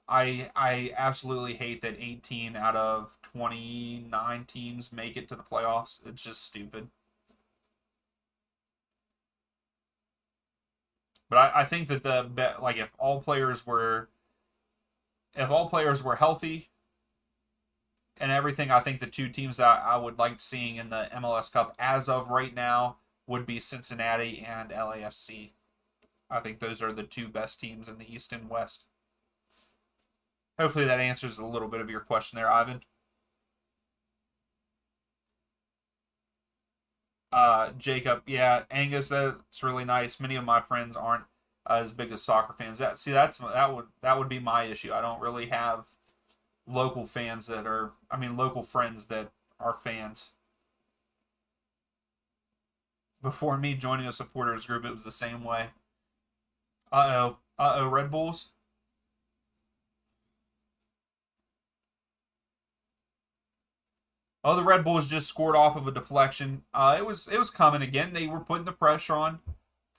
I absolutely hate that 18 out of 29 teams make it to the playoffs. It's just stupid. But I think that the bet like if all players were healthy and everything, I think the two teams that I would like seeing in the MLS Cup as of right now would be Cincinnati and LAFC. I think those are the two best teams in the East and West. Hopefully that answers a little bit of your question there, Ivan. Jacob, yeah, Angus, that's really nice. Many of my friends aren't as big as soccer fans. That would be my issue. I don't really have local friends that are fans. Before me joining a supporters group, it was the same way. Red Bulls. Oh, the Red Bulls just scored off of a deflection. It was coming again. They were putting the pressure on.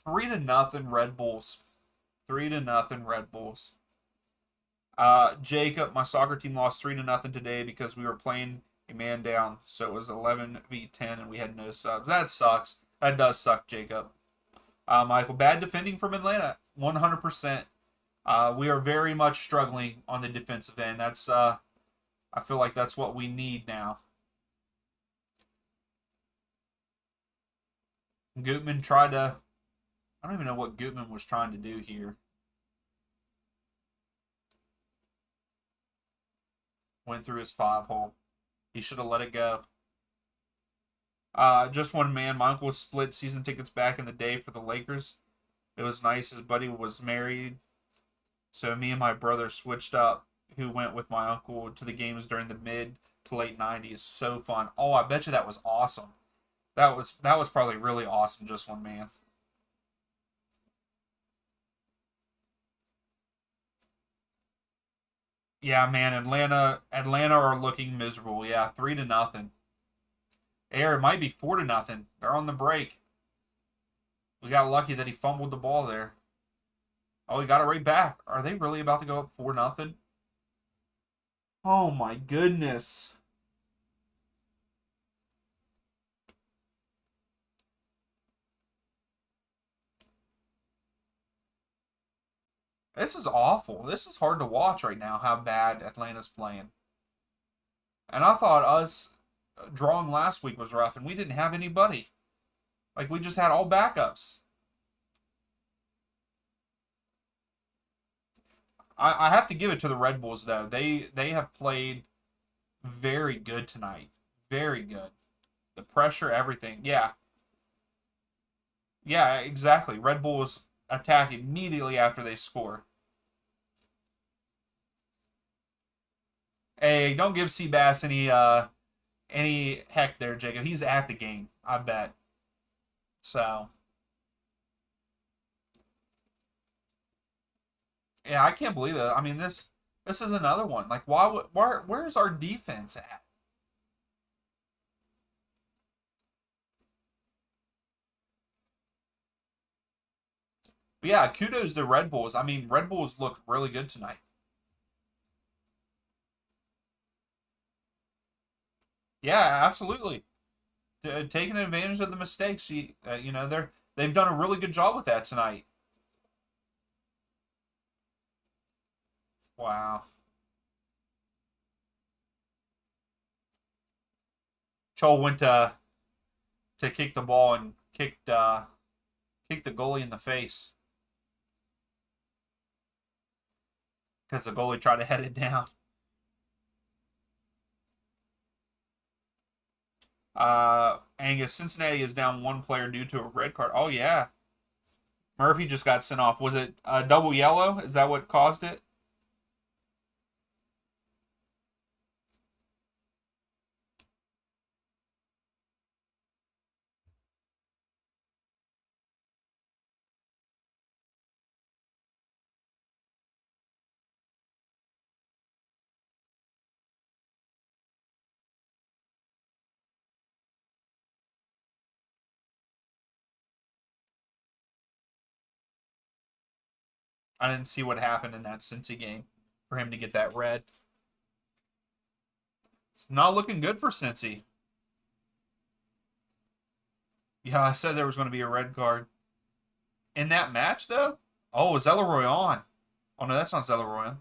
3-0 Red Bulls. 3-0 Red Bulls. Jacob, my soccer team lost 3-0 today because we were playing a man down. So it was 11v10 and we had no subs. That sucks. That does suck, Jacob. Michael, bad defending from Atlanta. 100%. We are very much struggling on the defensive end. I feel like that's what we need now. Gutman tried to. I don't even know what Gutman was trying to do here. Went through his 5 hole. He should have let it go. Just one man. My uncle split season tickets back in the day for the Lakers. It was nice. His buddy was married, so me and my brother switched up. Who went with my uncle to the games during the mid to late '90s? So fun. Oh, I bet you that was awesome. That was probably really awesome. Just one man. Yeah, man. Atlanta are looking miserable. Yeah, 3-0. It might be 4-0. They're on the break. We got lucky that he fumbled the ball there. Oh, he got it right back. Are they really about to go up 4-0? Oh my goodness. This is awful. This is hard to watch right now, how bad Atlanta's playing. And I thought us drawing last week was rough, and we didn't have anybody. Like, we just had all backups. I have to give it to the Red Bulls, though. They have played very good tonight. Very good. The pressure, everything. Yeah. Yeah, exactly. Red Bulls attack immediately after they score. Hey, don't give Seabass any heck there, Jacob. He's at the game, I bet. So yeah, I can't believe it. I mean, this is another one. Like, where's our defense at? But yeah, kudos to Red Bulls. I mean, Red Bulls looked really good tonight. Yeah, absolutely. Taking advantage of the mistakes. You know, they've done a really good job with that tonight. Wow. Chol went to kick the ball and kicked the goalie in the face because the goalie tried to head it down. Angus, Cincinnati is down one player due to a red card. Oh yeah, Murphy just got sent off. Was it a double yellow? Is that what caused it? I didn't see what happened in that Cincy game for him to get that red. It's not looking good for Cincy. Yeah, I said there was going to be a red card in that match though. Oh, is Zelleroy on? Oh no, that's not Zelleroy.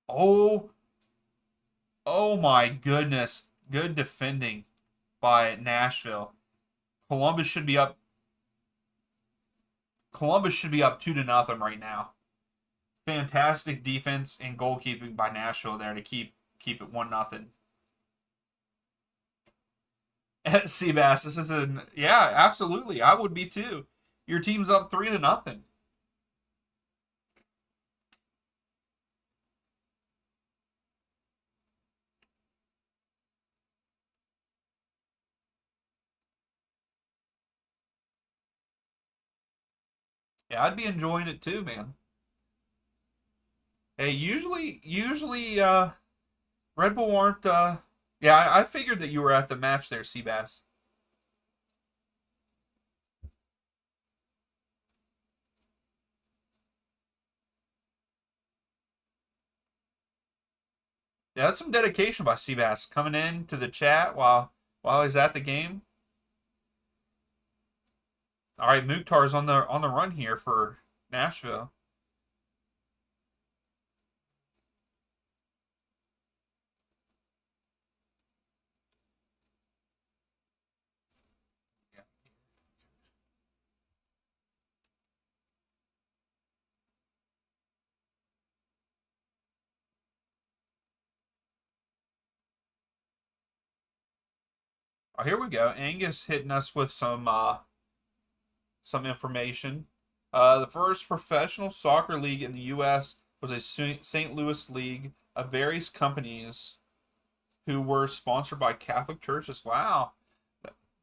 Oh, oh my goodness! Good defending by Nashville. Columbus should be up. Columbus should be up 2-0 right now. Fantastic defense and goalkeeping by Nashville there to keep it 1-0. Seabass, this is an yeah, absolutely. I would be too. Your team's up 3-0. Yeah, I'd be enjoying it too, man. Hey, usually Red Bull aren't yeah, I figured that you were at the match there, Seabass. Yeah, that's some dedication by Seabass coming in to the chat while he's at the game. All right, Mukhtar's on the run here for Nashville. Oh, here we go. Angus hitting us with some information. The first professional soccer league in the U.S. was a St. Louis league of various companies who were sponsored by Catholic churches. Wow,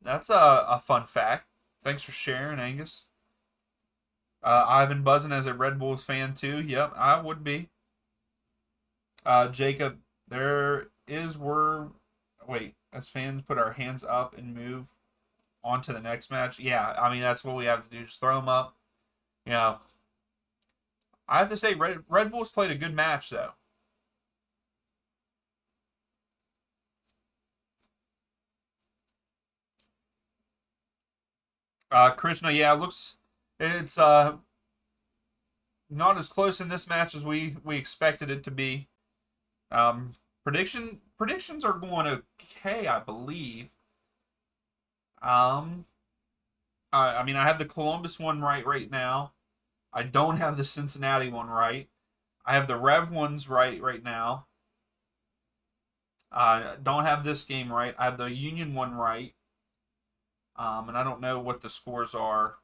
that's a fun fact. Thanks for sharing, Angus. Ivan buzzing as a Red Bulls fan too. Yep, I would be. Jacob, there is where. Wait, as fans put our hands up and move on to the next match. Yeah, I mean that's what we have to do. Just throw them up. You know, I have to say Red Bulls played a good match though. Krishna, yeah, looks it's not as close in this match as we expected it to be. Um, predictions are going okay, I believe. Um, I mean, I have the Columbus one right now. I don't have the Cincinnati one right. I have the Rev ones right now. I don't have this game right. I have the Union one right. And I don't know what the scores are.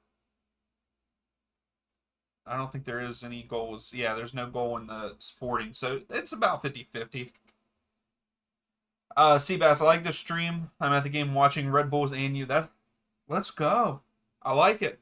I don't think there is any goals. Yeah, there's no goal in the Sporting. So it's about 50-50. Seabass, I like this stream. I'm at the game watching Red Bulls and you. Let's go. I like it.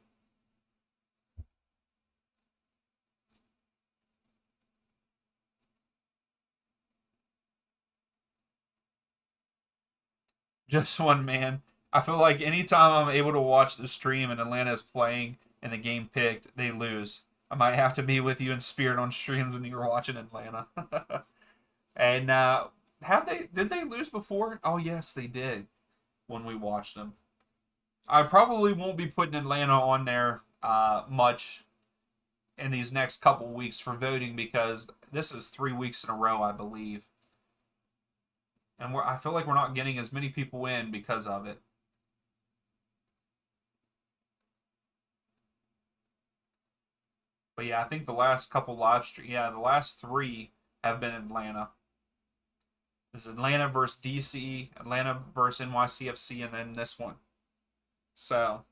Just one man. I feel like anytime I'm able to watch the stream and Atlanta is playing, and the game picked, they lose. I might have to be with you in spirit on streams when you were watching Atlanta. And have they? Did they lose before? Oh yes, they did when we watched them. I probably won't be putting Atlanta on there much in these next couple weeks for voting because this is 3 weeks in a row, I believe, and I feel like we're not getting as many people in because of it. But yeah, I think the last couple live stream, yeah, the last three have been Atlanta. This is Atlanta versus DC, Atlanta versus NYCFC, and then this one. So,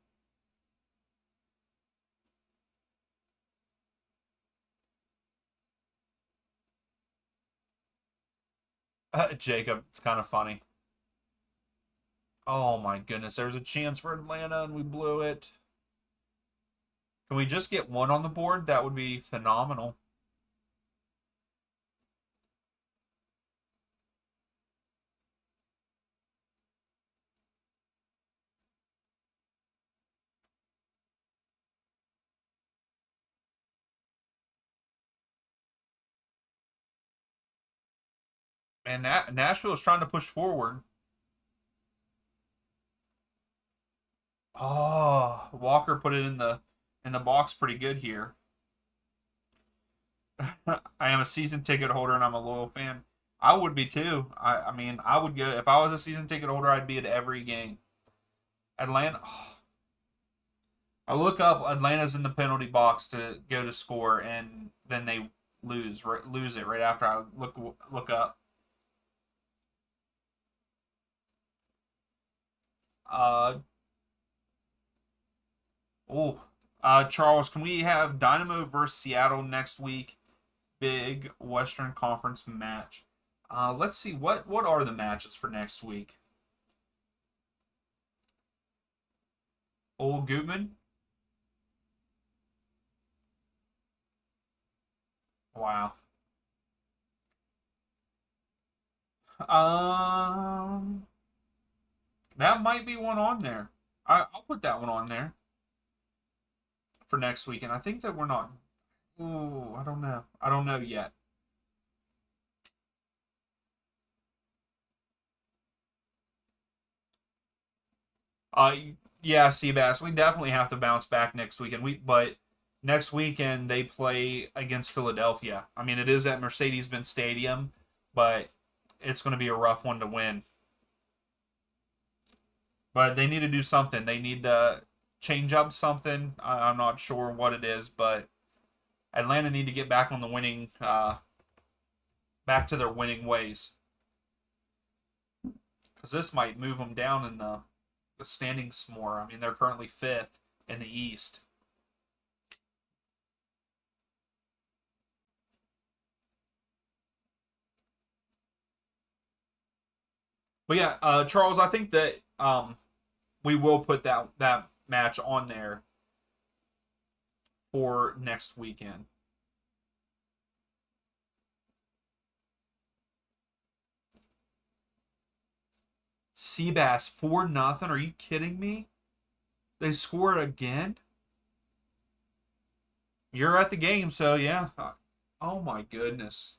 Jacob, it's kind of funny. Oh my goodness, there's a chance for Atlanta and we blew it. Can we just get one on the board? That would be phenomenal. And Nashville is trying to push forward. Oh, Walker put it in the box pretty good here. I am a season ticket holder and I'm a loyal fan. I would be too. I mean, I would go if I was a season ticket holder. I'd be at every game. Atlanta. Oh, I look up. Atlanta's in the penalty box to go to score, and then they lose it right after I look up. Uh oh. Charles, can we have Dynamo versus Seattle next week? Big Western Conference match. Let's see what are the matches for next week. Old Gutman. Wow. Um, that might be one on there. I'll put that one on there for next week, and I think that we're not. Ooh, I don't know. I don't know yet. Uh, yeah, Seabass, we definitely have to bounce back next weekend. But next weekend they play against Philadelphia. I mean, it is at Mercedes-Benz Stadium, but it's going to be a rough one to win. But they need to do something. They need to change up something. I'm not sure what it is, but Atlanta need to get back on the winning, back to their winning ways. Because this might move them down in the standings more. I mean, they're currently fifth in the East. But yeah, Charles, I think that we will put that match on there for next weekend. Seabass 4-0. Are you kidding me? They scored again. You're at the game, so yeah. Oh my goodness.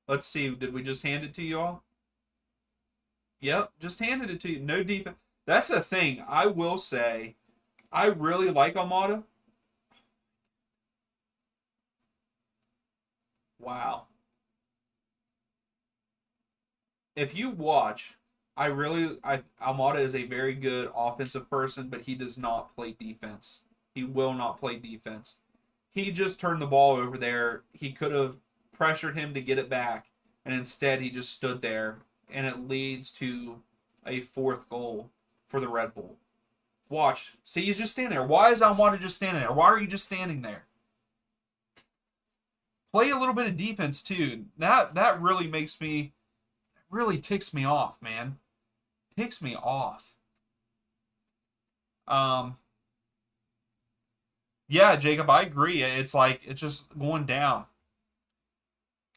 Let's see. Did we just hand it to you all? Yep, just handed it to you. No defense. That's the thing. I will say, I really like Almada. Wow. If you watch, Almada is a very good offensive person, but he does not play defense. He will not play defense. He just turned the ball over there. He could have pressured him to get it back, and instead he just stood there, and it leads to a fourth goal for the Red Bull. Watch. See, he's just standing there. Why is Almada just standing there? Why are you just standing there? Play a little bit of defense too. That really makes me really ticks me off, man. Ticks me off. Um, yeah, Jacob, I agree. It's like it's just going down.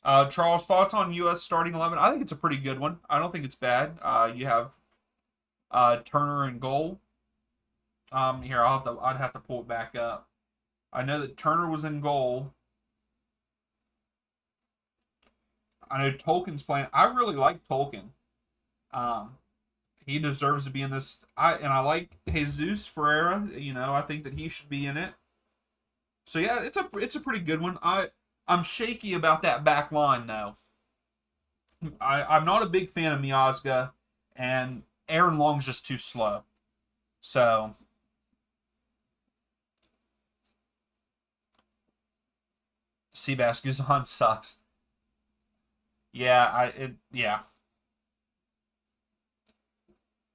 Charles, thoughts on U.S. starting 11? I think it's a pretty good one. I don't think it's bad. You have Turner in goal. Here I'd have to pull it back up. I know that Turner was in goal. I know Tolkien's playing. I really like Tolkien. Um, he deserves to be in this. I like Jesus Ferreira. I think that he should be in it. So yeah, it's a pretty good one. I'm shaky about that back line though. I'm not a big fan of Miazga, and Aaron Long's just too slow. So Seabass Guzan sucks. Yeah.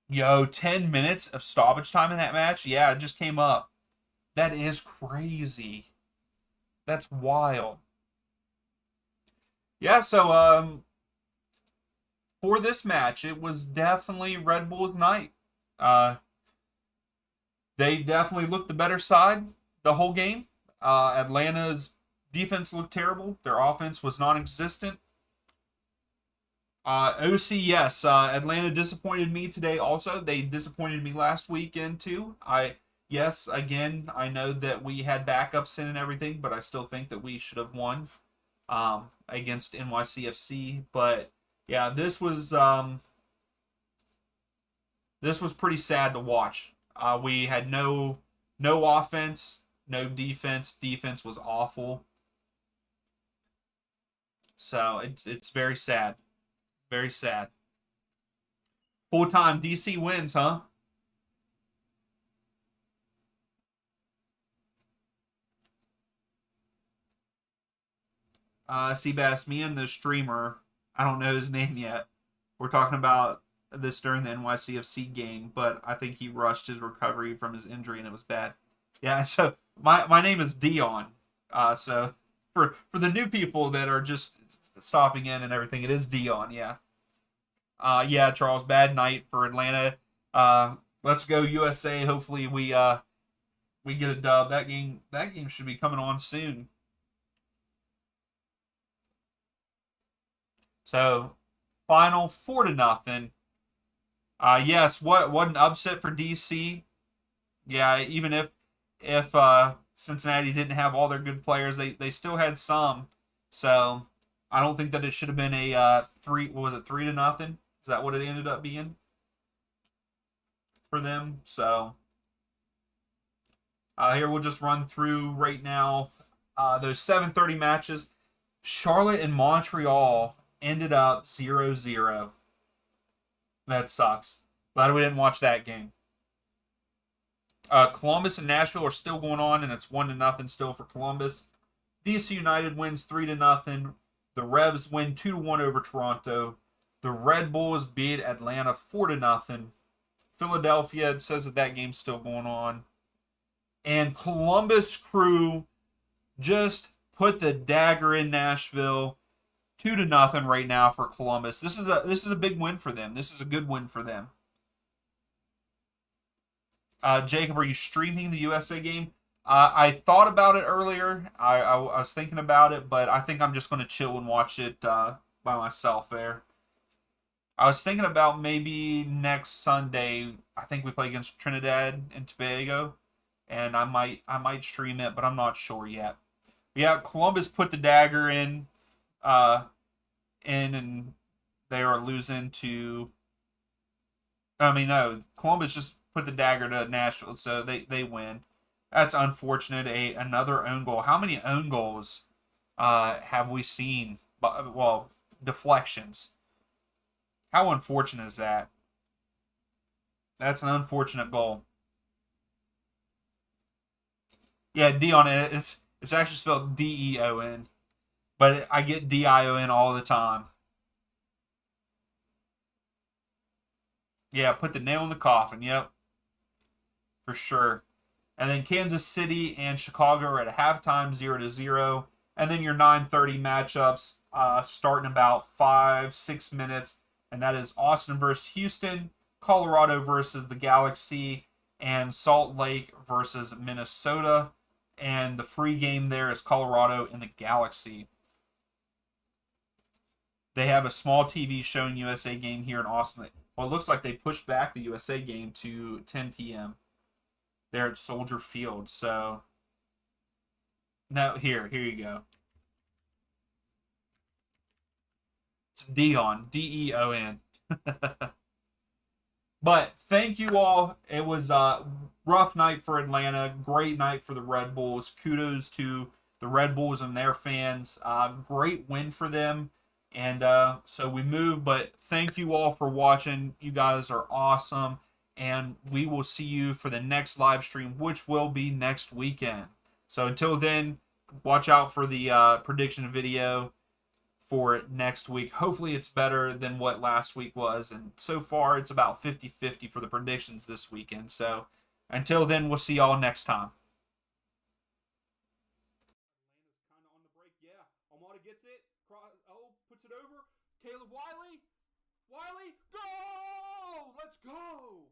Yo, 10 minutes of stoppage time in that match? Yeah, it just came up. That is crazy. That's wild. Yeah, so for this match, it was definitely Red Bull's night. Uh they definitely looked the better side the whole game. Atlanta's defense looked terrible. Their offense was non-existent. OC, yes. Atlanta disappointed me today. Also, they disappointed me last weekend too. Yes, again, I know that we had backups in and everything, but I still think that we should have won against NYCFC. But yeah, this was pretty sad to watch. We had no offense, no defense. Defense was awful. So it's very sad. Very sad. Full time DC wins, huh? Seabass, me and the streamer, I don't know his name yet. We're talking about this during the NYCFC game, but I think he rushed his recovery from his injury and it was bad. Yeah, so my name is Dion. So for the new people that are just stopping in and everything, it is Dion. Yeah. Yeah, Charles, bad night for Atlanta. Let's go USA. Hopefully we get a dub. That game should be coming on soon. So final 4-0. Yes, what an upset for DC. Yeah, even if Cincinnati didn't have all their good players, they still had some. So I don't think that it should have been a three. What was it, 3-0? Is that what it ended up being for them? So here we'll just run through right now those 7:30 matches. Charlotte and Montreal ended up 0-0. That sucks. Glad we didn't watch that game. Columbus and Nashville are still going on, and it's 1-0 still for Columbus. DC United wins 3-0. The Revs win 2-1 over Toronto. The Red Bulls beat Atlanta 4-0. Philadelphia, it says that game's still going on. And Columbus Crew just put the dagger in Nashville. 2-0 right now for Columbus. This is a big win for them. This is a good win for them. Jacob, are you streaming the USA game? I thought about it earlier. I was thinking about it, but I think I'm just going to chill and watch it by myself there. I was thinking about maybe next Sunday. I think we play against Trinidad and Tobago, and I might stream it, but I'm not sure yet. Yeah, Columbus put the dagger uh, and they are losing to. I mean, no, Columbus just put the dagger to Nashville, so they win. That's unfortunate. Another own goal. How many own goals have we seen? Well, deflections. How unfortunate is that? That's an unfortunate goal. Yeah, Dion. It's actually spelled Deon, but I get Dion all the time. Yeah, put the nail in the coffin. Yep, for sure. And then Kansas City and Chicago are at a halftime 0-0. And then your 9:30 matchups starting about 5-6 minutes, and that is Austin versus Houston, Colorado versus the Galaxy, and Salt Lake versus Minnesota. And the free game there is Colorado and the Galaxy. They have a small TV showing USA game here in Austin. Well, it looks like they pushed back the USA game to 10 p.m. There at Soldier Field. So, no, here you go. It's Dion, Deon. But thank you all. It was a rough night for Atlanta. Great night for the Red Bulls. Kudos to the Red Bulls and their fans. Great win for them. And so we move. But thank you all for watching. You guys are awesome. And we will see you for the next live stream, which will be next weekend. So until then, watch out for the prediction video for next week. Hopefully it's better than what last week was. And so far, it's about 50-50 for the predictions this weekend. So until then, we'll see y'all next time. Atlanta's kind of on the break. Yeah, Almada gets it. Puts it over. Caleb Wiley. Wiley, go! Let's go!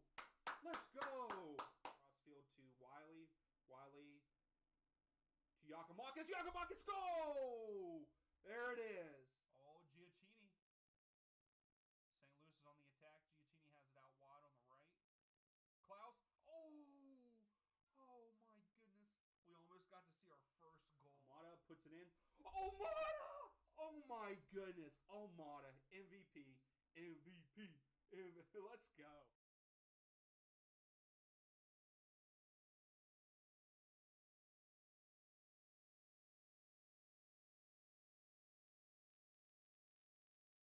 Let's go! Crossfield to Wiley. Wiley to Yakamakis. Yakamakis, go! There it is. Oh, Giacchini. St. Louis is on the attack. Giacchini has it out wide on the right. Klaus. Oh! Oh, my goodness. We almost got to see our first goal. Almada puts it in. Almada! Oh, my goodness. Almada. MVP. MVP. Let's go.